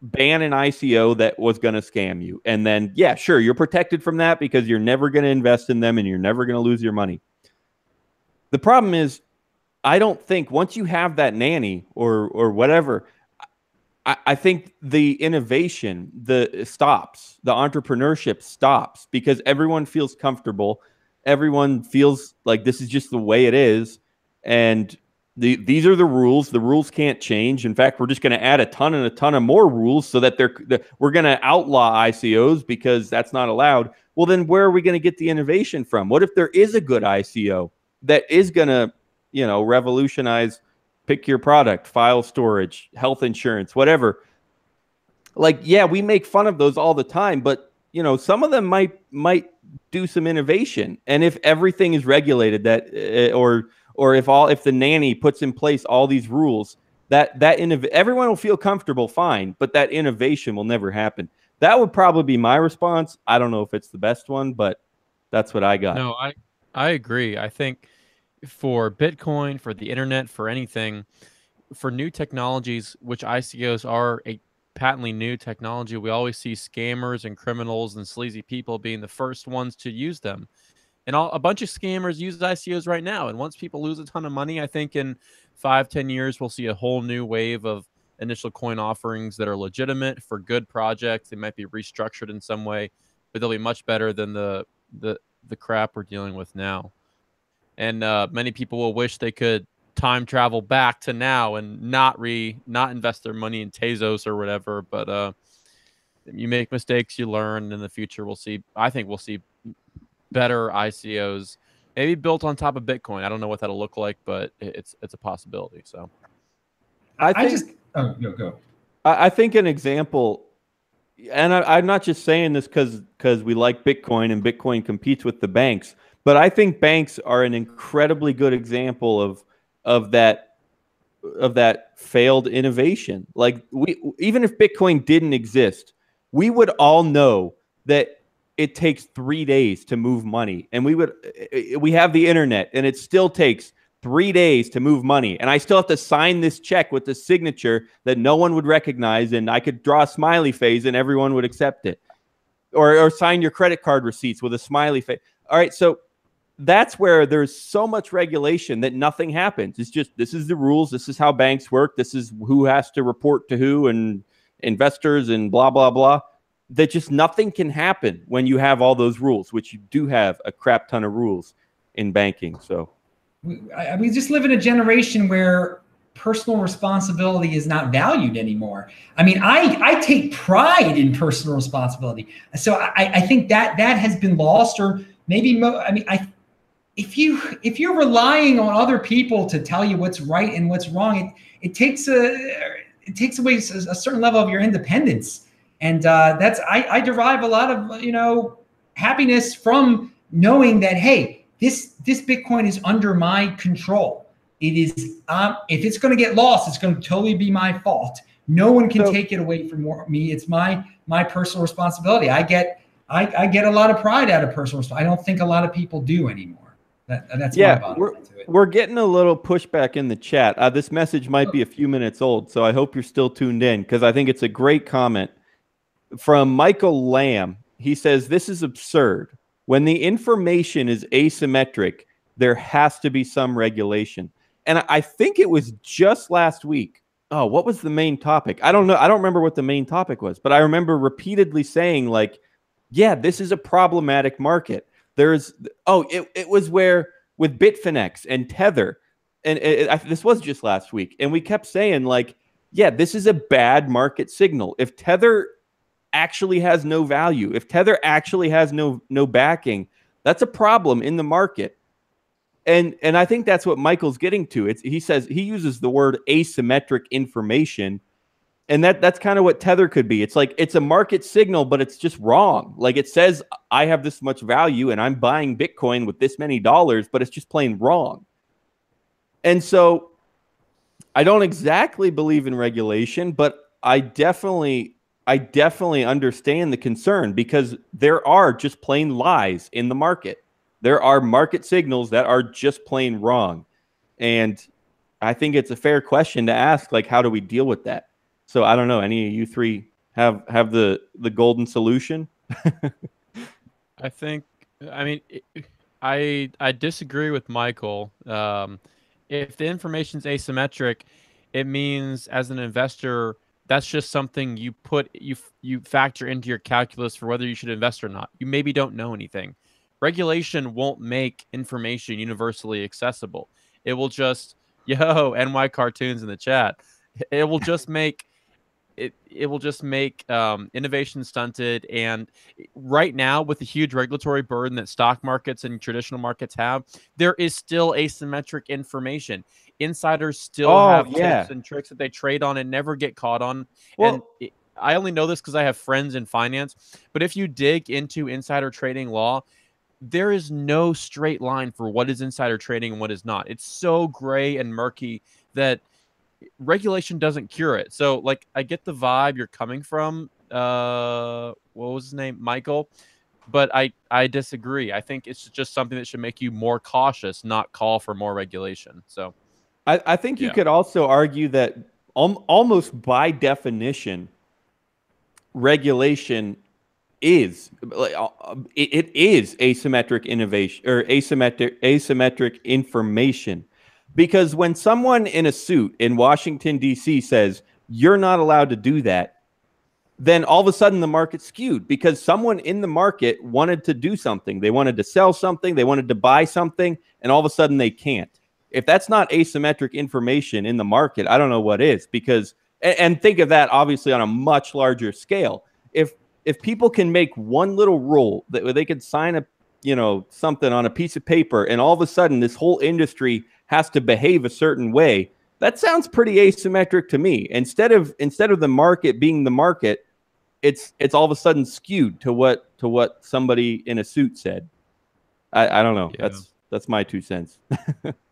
ban an ICO that was going to scam you. And then, yeah, sure, you're protected from that because you're never going to invest in them and you're never going to lose your money. The problem is, I don't think once you have that nanny or whatever, I think the innovation stops, the entrepreneurship stops because everyone feels comfortable. Everyone feels like this is just the way it is. And these are the rules. The rules can't change. In fact, we're just going to add a ton of more rules so that we're going to outlaw ICOs because that's not allowed. Well, then where are we going to get the innovation from? What if there is a good ICO that is going to, you know, revolutionize, pick your product, file storage, health insurance, whatever. Like, yeah, we make fun of those all the time, but you know, some of them might do some innovation. And if everything is regulated, that or if the nanny puts in place all these rules, everyone will feel comfortable, fine, but that innovation will never happen. That would probably be my response. I don't know if it's the best one, but that's what I got. No, I agree. I think for Bitcoin, for the internet, for anything, for new technologies, which ICOs are a patently new technology, we always see scammers and criminals and sleazy people being the first ones to use them. And a bunch of scammers use ICOs right now. And once people lose a ton of money, I think in 5-10 years, we'll see a whole new wave of initial coin offerings that are legitimate for good projects. They might be restructured in some way, but they'll be much better than the crap we're dealing with now. And many people will wish they could time travel back to now and not invest their money in Tezos or whatever. But you make mistakes, you learn. In the future, I think we'll see better ICOs, maybe built on top of Bitcoin. I don't know what that'll look like, but it's a possibility. So I think an example, and I'm not just saying this because we like Bitcoin and Bitcoin competes with the banks, but I think banks are an incredibly good example of that failed innovation. Like even if Bitcoin didn't exist, we would all know that it takes 3 days to move money, and we have the internet, and it still takes 3 days to move money, and I still have to sign this check with the signature that no one would recognize, and I could draw a smiley face and everyone would accept it, or sign your credit card receipts with a smiley face. All right, so that's where there's so much regulation that nothing happens. It's just, this is the rules, this is how banks work, this is who has to report to who, and investors and blah blah blah. That just nothing can happen when you have all those rules, which you do have a crap ton of rules in banking. So we just live in a generation where personal responsibility is not valued anymore. I mean, I take pride in personal responsibility. So I think that has been lost, or maybe, if you're relying on other people to tell you what's right and what's wrong, it takes away a certain level of your independence. And I derive a lot of happiness from knowing that, hey, this Bitcoin is under my control. It is if it's going to get lost, it's going to totally be my fault. No one can take it away from me. It's my personal responsibility. I get a lot of pride out of personal responsibility. I don't think a lot of people do anymore. That's my bottom line to it. We're getting a little pushback in the chat. This message might be a few minutes old, so I hope you're still tuned in because I think it's a great comment. From Michael Lamb, he says, this is absurd. When the information is asymmetric, there has to be some regulation. And I think it was just last week. Oh, what was the main topic? I don't know. I don't remember what the main topic was, but I remember repeatedly saying, like, yeah, this is a problematic market. It was where with Bitfinex and Tether, and this was just last week. And we kept saying, like, yeah, this is a bad market signal. If Tether actually has no value, if Tether actually has no backing, that's a problem in the market. And I think that's what Michael's getting to. He says he uses the word asymmetric information, And that's kind of what Tether could be. It's like it's a market signal, but it's just wrong. Like it says I have this much value and I'm buying Bitcoin with this many dollars, but it's just plain wrong. And so I don't exactly believe in regulation, but I definitely understand the concern, because there are just plain lies in the market. There are market signals that are just plain wrong. And I think it's a fair question to ask, like, how do we deal with that? So I don't know. Any of you three have the golden solution? I disagree with Michael. If the information's asymmetric, it means as an investor, that's just something you factor into your calculus for whether you should invest or not. You maybe don't know anything. Regulation won't make information universally accessible. It will just, NY cartoons in the chat. It will just make innovation stunted. And right now, with the huge regulatory burden that stock markets and traditional markets have, there is still asymmetric information. Insiders still have tips and tricks that they trade on and never get caught on. Well, and I only know this because I have friends in finance. But if you dig into insider trading law, there is no straight line for what is insider trading and what is not. It's so gray and murky that regulation doesn't cure it. So, like, I get the vibe you're coming from. What was his name? Michael. But I disagree. I think it's just something that should make you more cautious, not call for more regulation. So I think you could also argue that almost by definition, regulation is it is asymmetric innovation or asymmetric information. Because when someone in a suit in Washington, D.C. says, you're not allowed to do that, then all of a sudden the market's skewed because someone in the market wanted to do something. They wanted to sell something. They wanted to buy something. And all of a sudden they can't. If that's not asymmetric information in the market, I don't know what is. Because, and think of that obviously on a much larger scale. If people can make one little rule that they could sign a, something on a piece of paper, and all of a sudden this whole industry has to behave a certain way, that sounds pretty asymmetric to me. Instead of the market being the market, it's all of a sudden skewed to what somebody in a suit said. I don't know. Yeah. That's my 2 cents.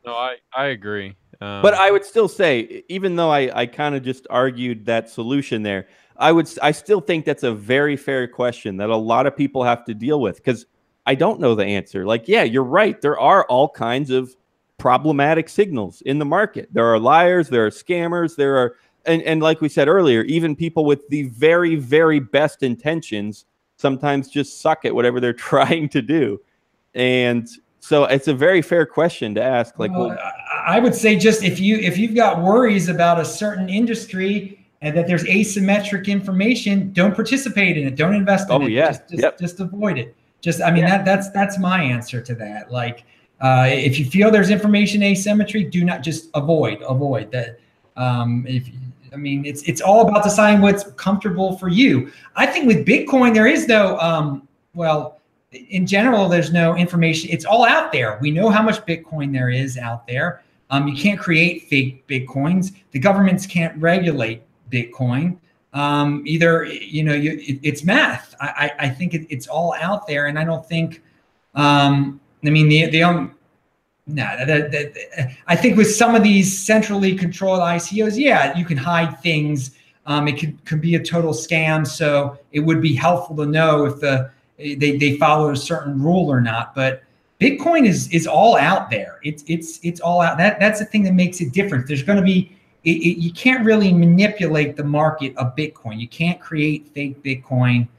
No, I agree. But I would still say, even though I kind of just argued that solution there, I still think that's a very fair question that a lot of people have to deal with, because I don't know the answer. Like, yeah, you're right. There are all kinds of problematic signals in the market. There are liars, there are scammers, there are, and like we said earlier, even people with the very, very best intentions sometimes just suck at whatever they're trying to do. And so it's a very fair question to ask. Like, well, I would say, just if you've got worries about a certain industry and that there's asymmetric information, don't participate in it. Don't invest in it. Yeah. Just avoid it. That's my answer to that. Like, if you feel there's information asymmetry, do not, just avoid that. It's all about deciding what's comfortable for you. I think with Bitcoin, there is no, in general, there's no information. It's all out there. We know how much Bitcoin there is out there. You can't create fake Bitcoins. The governments can't regulate Bitcoin. It's math. I think it's all out there, and I don't think. I think with some of these centrally controlled ICOs, yeah, you can hide things. It could be a total scam. So it would be helpful to know if they follow a certain rule or not. But Bitcoin is all out there. It's all out. That's the thing that makes it different. There's going to be. You can't really manipulate the market of Bitcoin. You can't create fake Bitcoin.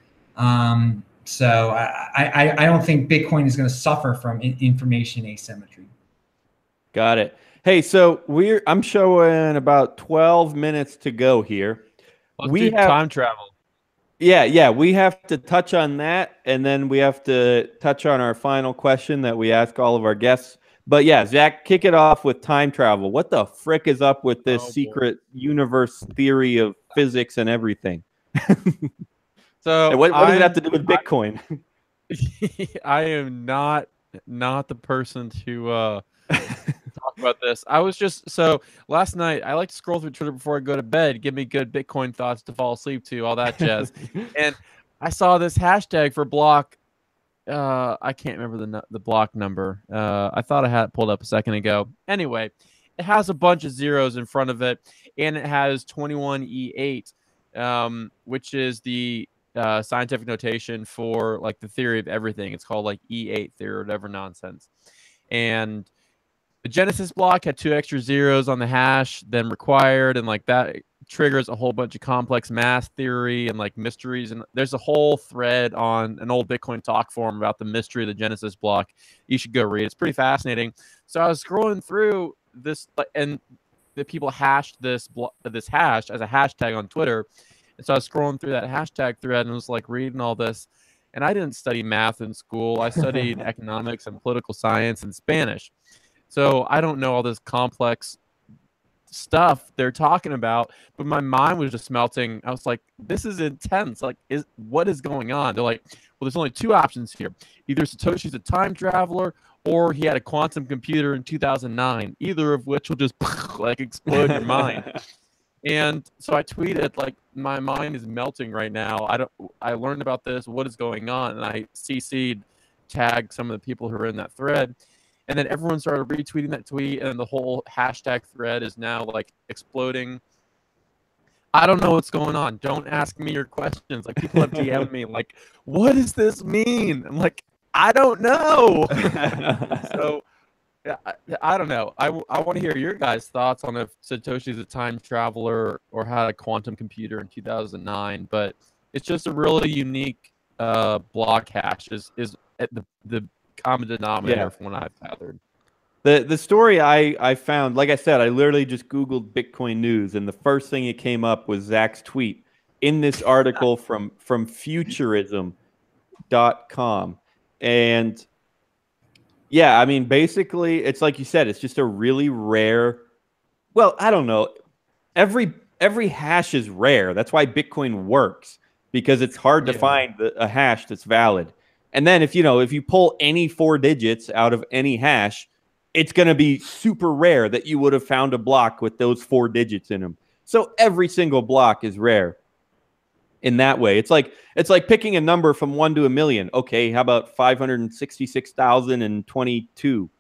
So I don't think Bitcoin is going to suffer from information asymmetry. Got it. Hey, so I'm showing about 12 minutes to go here. Let's do time travel. Yeah, we have to touch on that, and then we have to touch on our final question that we ask all of our guests. But yeah, Zach, kick it off with time travel. What the frick is up with this secret universe theory of physics and everything? So and what does it have to do with Bitcoin? I am not the person to talk about this. I was just so last night. I like to scroll through Twitter before I go to bed, give me good Bitcoin thoughts to fall asleep to, all that jazz. And I saw this hashtag for block. I can't remember the block number. I thought I had it pulled up a second ago. Anyway, it has a bunch of zeros in front of it, and it has 21E8, which is the scientific notation for like the theory of everything. It's called like E8 theory or whatever nonsense. And the Genesis block had 2 extra zeros on the hash than required, and like that triggers a whole bunch of complex math theory and like mysteries. And there's a whole thread on an old Bitcoin talk forum about the mystery of the Genesis block. You should go read. It's pretty fascinating. So I was scrolling through this, and the people hashed this hash as a hashtag on Twitter. And so I was scrolling through that hashtag thread and was like reading all this. And I didn't study math in school. I studied economics and political science and Spanish. So I don't know all this complex stuff they're talking about, but my mind was just melting. I was like, this is intense. Like, what is going on? They're like, well, there's only 2 options here. Either Satoshi's a time traveler or he had a quantum computer in 2009, either of which will just like explode your mind. And so I tweeted, like, my mind is melting right now. I learned about this. What is going on? And I CC'd, tagged some of the people who are in that thread. And then everyone started retweeting that tweet, and the whole hashtag thread is now like exploding. I don't know what's going on. Don't ask me your questions. Like, people have DM'd me like, what does this mean? I'm like, I don't know. So yeah, I don't know. I want to hear your guys' thoughts on if Satoshi's a time traveler or had a quantum computer in 2009. But it's just a really unique block hash is at the common denominator from what I've gathered. The story I found, like I said, I literally just Googled Bitcoin news, and the first thing that came up was Zach's tweet in this article from futurism.com. And yeah, I mean, basically, it's like you said, it's just a really rare, well, I don't know. Every hash is rare. That's why Bitcoin works, because it's hard to find a hash that's valid. And then if you pull any 4 digits out of any hash, it's going to be super rare that you would have found a block with those 4 digits in them. So every single block is rare in that way. It's like picking a number from 1 to 1,000,000. Okay, how about 566,022?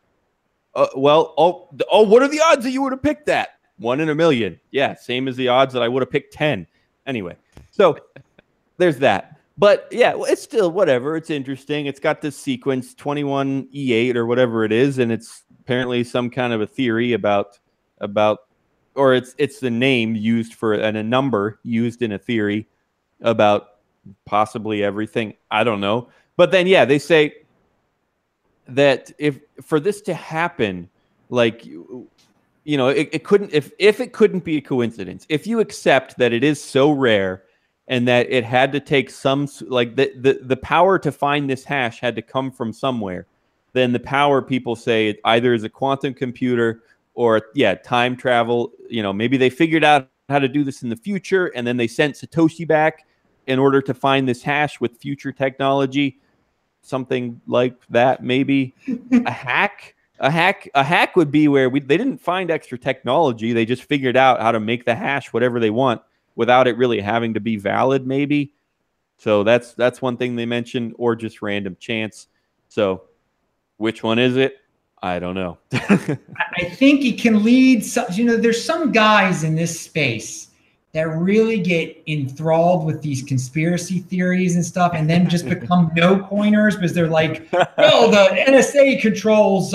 What are the odds that you would have picked that? 1 in 1,000,000. Yeah, same as the odds that I would have picked 10. Anyway, so there's that. But yeah, it's still whatever. It's interesting. It's got this sequence 21E8 or whatever it is, and it's apparently some kind of a theory about, or it's the name used for and a number used in a theory about possibly everything. I don't know. But then yeah, they say that if for this to happen, like it couldn't if it couldn't be a coincidence. If you accept that it is so rare, and that it had to take some, like the power to find this hash had to come from somewhere, then the power, people say, it either is a quantum computer or, time travel. Maybe they figured out how to do this in the future, and then they sent Satoshi back in order to find this hash with future technology. Something like that, maybe. A hack would be where they didn't find extra technology. They just figured out how to make the hash whatever they want, without it really having to be valid, maybe. So that's one thing they mentioned, or just random chance. So which one is it? I don't know. I think it can lead some, there's some guys in this space that really get enthralled with these conspiracy theories and stuff, and then just become no-coiners because they're like, no, the NSA controls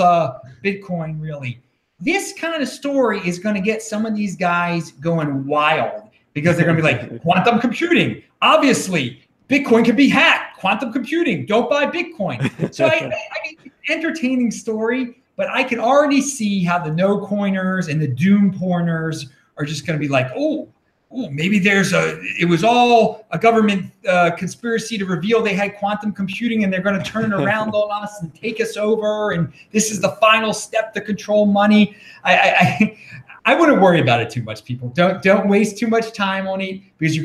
Bitcoin, really. This kind of story is going to get some of these guys going wild, because they're going to be like, quantum computing. Obviously, Bitcoin can be hacked. Quantum computing. Don't buy Bitcoin. So I mean, entertaining story, but I can already see how the no-coiners and the doom porners are just going to be like, oh, maybe it was all a government conspiracy to reveal they had quantum computing, and they're going to turn it around on us and take us over. And this is the final step to control money. I wouldn't worry about it too much, people. Don't waste too much time on it, because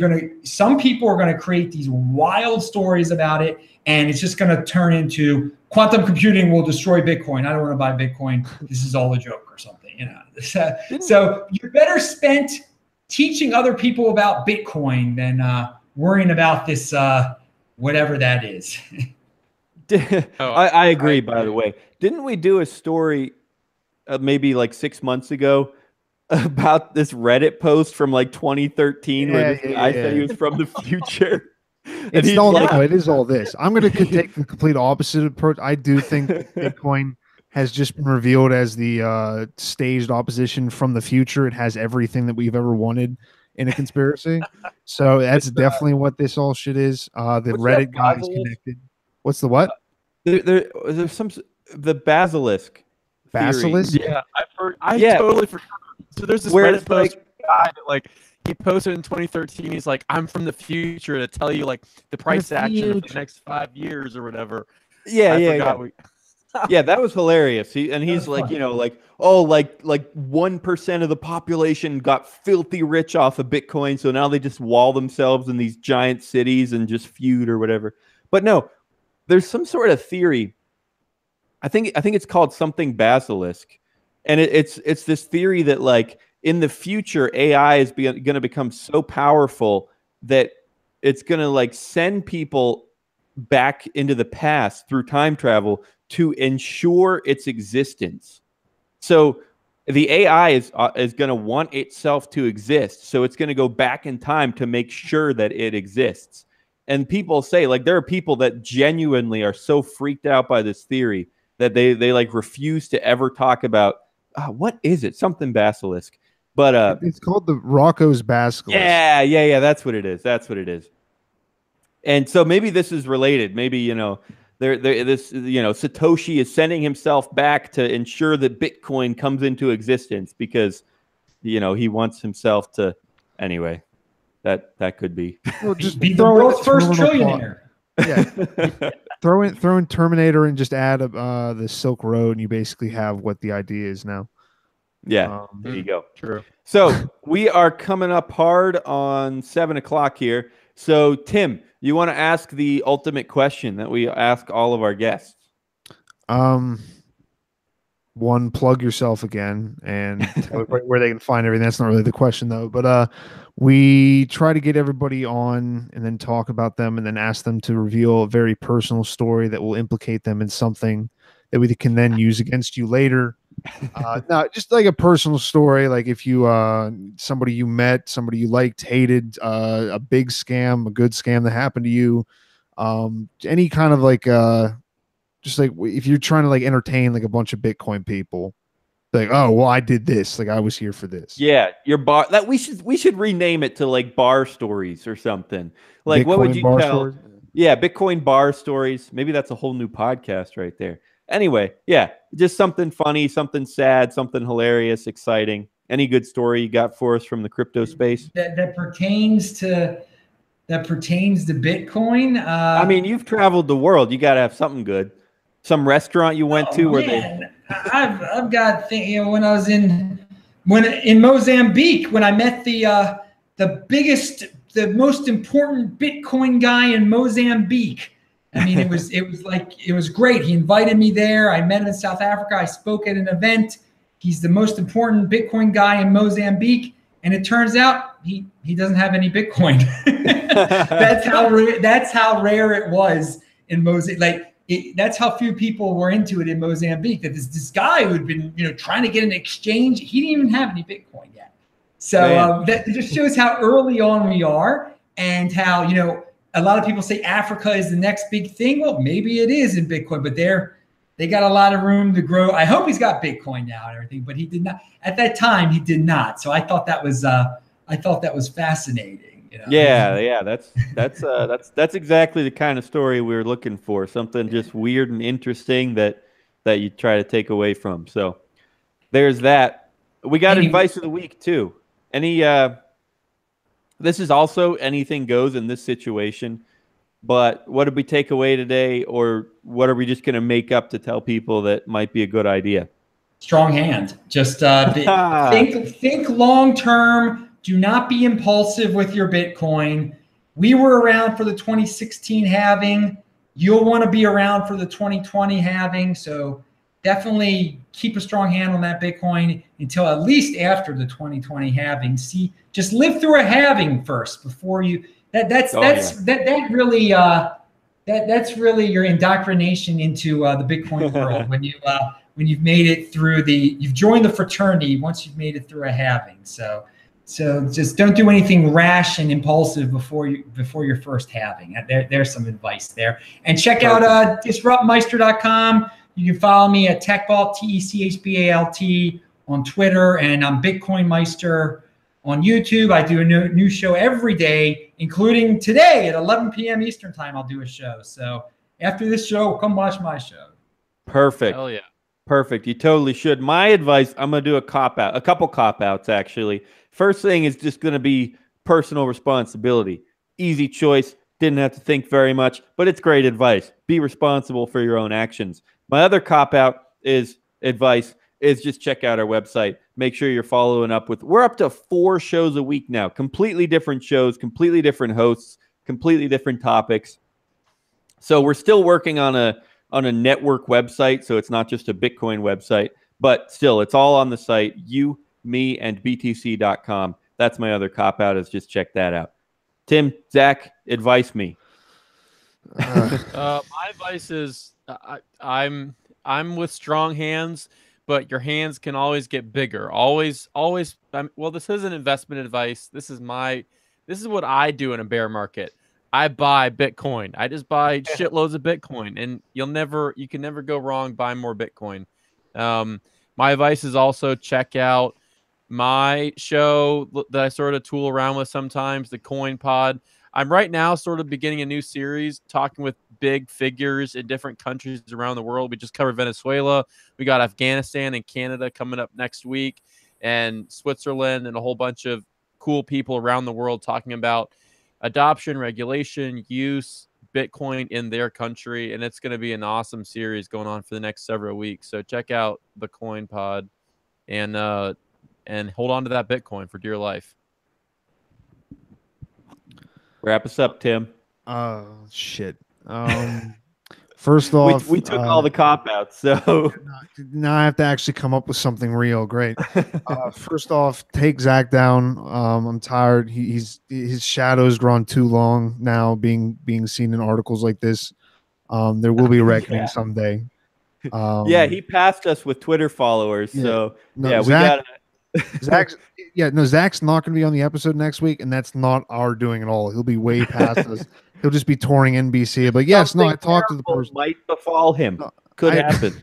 some people are gonna create these wild stories about it, and it's just gonna turn into quantum computing will destroy Bitcoin. I don't want to buy Bitcoin. This is all a joke or something, you know. So you're better spent teaching other people about Bitcoin than worrying about this whatever that is. I agree, by the way. Didn't we do a story maybe like 6 months ago about this Reddit post from like 2013 where this guy said he was from the future? It's all, like, no, it is all this. I'm going to take the complete opposite approach. I do think Bitcoin has just been revealed as the staged opposition from the future. It has everything that we've ever wanted in a conspiracy. So that's definitely what this all shit is. The Reddit guy is connected. What's the what? There's the basilisk. Basilisk? Theory. Yeah, I totally forgot. So there's this Reddit post guy that, like, he posted in 2013. He's like, I'm from the future to tell you like the price action for the next 5 years or whatever. Yeah. Yeah, that was hilarious. He's like, funny. You know, like, oh, like 1% of the population got filthy rich off of Bitcoin, so now they just wall themselves in these giant cities and just feud or whatever. But no, there's some sort of theory. I think it's called something basilisk, and it's this theory that, like, in the future, AI is going to become so powerful that it's going to, like, send people back into the past through time travel to ensure its existence. So the AI is going to want itself to exist. So it's going to go back in time to make sure that it exists. And people say, like, there are people that genuinely are so freaked out by this theory that they like refuse to ever talk about what is it? Something basilisk. But it's called the Rocco's basilisk. Yeah. That's what it is. And so maybe this is related. Maybe, you know, Satoshi is sending himself back to ensure that Bitcoin comes into existence because, you know, he wants himself to. Anyway, that could be. Well, just be the world's first trillionaire. Yeah. throw in Terminator and just add the Silk Road, and you basically have what the idea is now. Yeah, there you go. True. So we are coming up hard on 7 o'clock here. So Tim, you want to ask the ultimate question that we ask all of our guests? One, plug yourself again and tell where they can find everything. That's not really the question though, but we try to get everybody on and then talk about them and then ask them to reveal a very personal story that will implicate them in something that we can then use against you later. No, just like a personal story, like if you somebody you met, somebody you liked, hated, a big scam, a good scam that happened to you, any kind of like just like if you're trying to like entertain like a bunch of Bitcoin people, like, oh well, I did this, like I was here for this. Yeah, your bar that we should rename it to like bar stories or something. Like Bitcoin, what would you tell? Stories? Yeah, Bitcoin bar stories. Maybe that's a whole new podcast right there. Anyway, yeah, just something funny, something sad, something hilarious, exciting. Any good story you got for us from the crypto space that pertains to Bitcoin? I mean, you've traveled the world. You got to have something good. Some restaurant you went to where I've got when I was in Mozambique, when I met the most important Bitcoin guy in Mozambique. I mean, it was great. He invited me there. I met him in South Africa. I spoke at an event. He's the most important Bitcoin guy in Mozambique, and it turns out he doesn't have any Bitcoin. That's how rare it was in Mozambique. Like that's how few people were into it in Mozambique. That this guy who had been trying to get an exchange, he didn't even have any Bitcoin yet. So that just shows how early on we are, and how a lot of people say Africa is the next big thing. Well, maybe it is in Bitcoin, but they got a lot of room to grow. I hope he's got Bitcoin now and everything, but he did not at that time. He did not. So I thought that was fascinating. Yeah. That's exactly the kind of story we were looking for. Something just weird and interesting that you try to take away from. So there's that. We got advice of the week too. This is also anything goes in this situation, but what did we take away today, or what are we just going to make up to tell people that might be a good idea? strong hand. Just think long term. Do not be impulsive with your Bitcoin. We were around for the 2016 halving. You'll want to be around for the 2020 halving. So definitely keep a strong hand on that Bitcoin until at least after the 2020 halving. Just live through a halving first before you. That's really your indoctrination into the Bitcoin world when you've made it through you've joined the fraternity once you've made it through a halving. So just don't do anything rash and impulsive before your first halving. There's some advice there. And check out disruptmeister.com. You can follow me at TechBalt, TechBalt on Twitter, and I'm Bitcoin Meister on YouTube. I do a new show every day, including today at 11 p.m. Eastern time. I'll do a show. So after this show, come watch my show. Perfect. Hell yeah. Perfect. You totally should. My advice, I'm going to do a couple cop-outs, actually. First thing is just going to be personal responsibility. Easy choice. Didn't have to think very much, but it's great advice. Be responsible for your own actions. My other cop-out is just check out our website. Make sure you're following up with, we're up to 4 shows a week now. Completely different shows, completely different hosts, completely different topics. So we're still working on a network website, so it's not just a Bitcoin website, but still, it's all on the site, you, me, and btc.com. That's my other cop-out, is just check that out. Tim, Zach, advise me. My advice is I'm with strong hands, but your hands can always get bigger. Always. Well, this isn't investment advice. This is what I do in a bear market. I buy Bitcoin. I just buy shitloads of Bitcoin, and you can never go wrong buying more Bitcoin. My advice is also check out my show that I sort of tool around with sometimes, the Coin Pod. I'm right now sort of beginning a new series talking with big figures in different countries around the world. We just covered Venezuela. We got Afghanistan and Canada coming up next week, and Switzerland, and a whole bunch of cool people around the world talking about adoption, regulation, use, Bitcoin in their country. And it's going to be an awesome series going on for the next several weeks. So check out the Coin Pod and hold on to that Bitcoin for dear life. Wrap us up, Tim. Shit. First off, we took all the cop-outs, so now I have to actually come up with something real. Great. First off, take Zach down. I'm tired. His shadow's grown too long now, being seen in articles like this. There will be a reckoning someday. Yeah, he passed us with Twitter followers. Yeah. So no, Zach, Zach's not going to be on the episode next week, and that's not our doing at all. He'll be way past us. He'll just be touring NBC. But yes, I talked to the person. Might befall him. Could happen.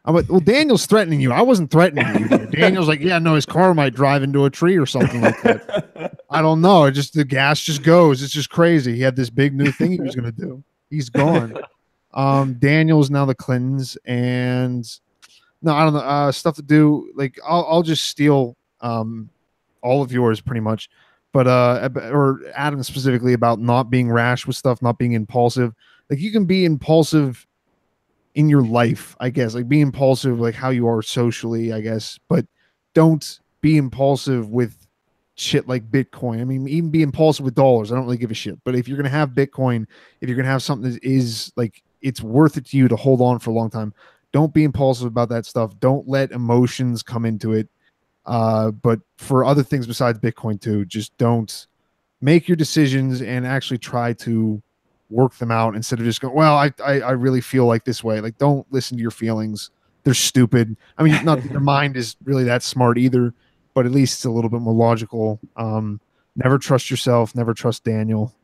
Well, Daniel's threatening you. I wasn't threatening you. Daniel's like, yeah, no, his car might drive into a tree or something like that. I don't know. It just, the gas just goes. It's just crazy. He had this big new thing he was going to do. He's gone. Daniel's now the Clintons, and no, I don't know. Stuff to do. Like, I'll just steal all of yours pretty much. But or Adam specifically about not being rash with stuff, not being impulsive. Like, you can be impulsive in your life, I guess, like be impulsive, like how you are socially, I guess, but don't be impulsive with shit like Bitcoin. I mean, even be impulsive with dollars. I don't really give a shit. But if you're going to have Bitcoin, if you're going to have something that is like, it's worth it to you to hold on for a long time, don't be impulsive about that stuff. Don't let emotions come into it. But for other things besides Bitcoin too, just don't make your decisions and actually try to work them out instead of just going, well, I really feel like this way. Like, don't listen to your feelings. They're stupid. I mean, not that your mind is really that smart either, but at least it's a little bit more logical. Never trust yourself. Never trust Daniel.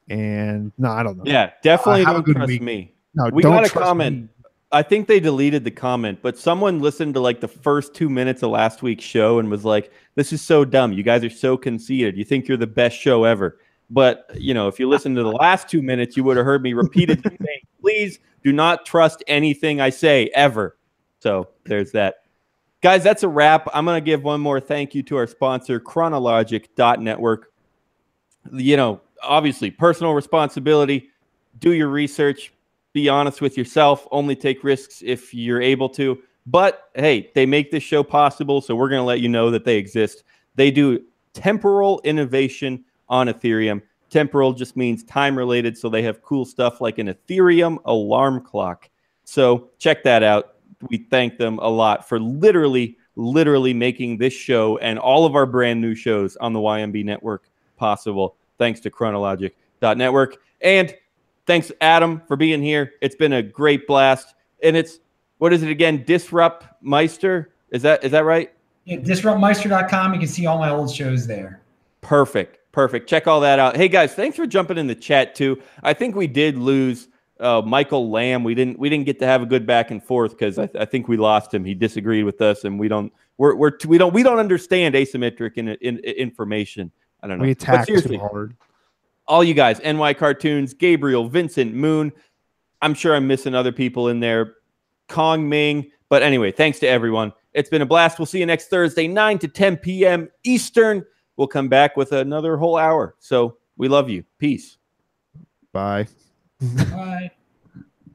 And no, I don't know. Yeah, definitely don't trust me. No, we got a comment. Me. I think they deleted the comment, but someone listened to like the first 2 minutes of last week's show and was like, this is so dumb. You guys are so conceited. You think you're the best show ever. But, you know, if you listen to the last 2 minutes, you would have heard me repeatedly saying, please do not trust anything I say ever. So there's that. Guys, that's a wrap. I'm going to give one more thank you to our sponsor, chronologic.network. You know, obviously, personal responsibility. Do your research. Be honest with yourself. Only take risks if you're able to. But hey, they make this show possible, so we're going to let you know that they exist. They do temporal innovation on Ethereum. Temporal just means time related, so they have cool stuff like an Aetherium alarm clock. So check that out. We thank them a lot for literally making this show and all of our brand new shows on the YMB network possible. Thanks to chronologic.network. And thanks, Adam, for being here. It's been a great blast. And it's, what is it again? Disrupt Meister? Is that right? Yeah, disruptmeister.com. You can see all my old shows there. Perfect. Check all that out. Hey guys, thanks for jumping in the chat too. I think we did lose Michael Lamb. We didn't get to have a good back and forth because I think we lost him. He disagreed with us, and we don't understand asymmetric in information. I don't know. We attack too hard. All you guys, NY Cartoons, Gabriel, Vincent, Moon. I'm sure I'm missing other people in there. Kong Ming. But anyway, thanks to everyone. It's been a blast. We'll see you next Thursday, 9 to 10 p.m. Eastern. We'll come back with another whole hour. So we love you. Peace. Bye. Bye.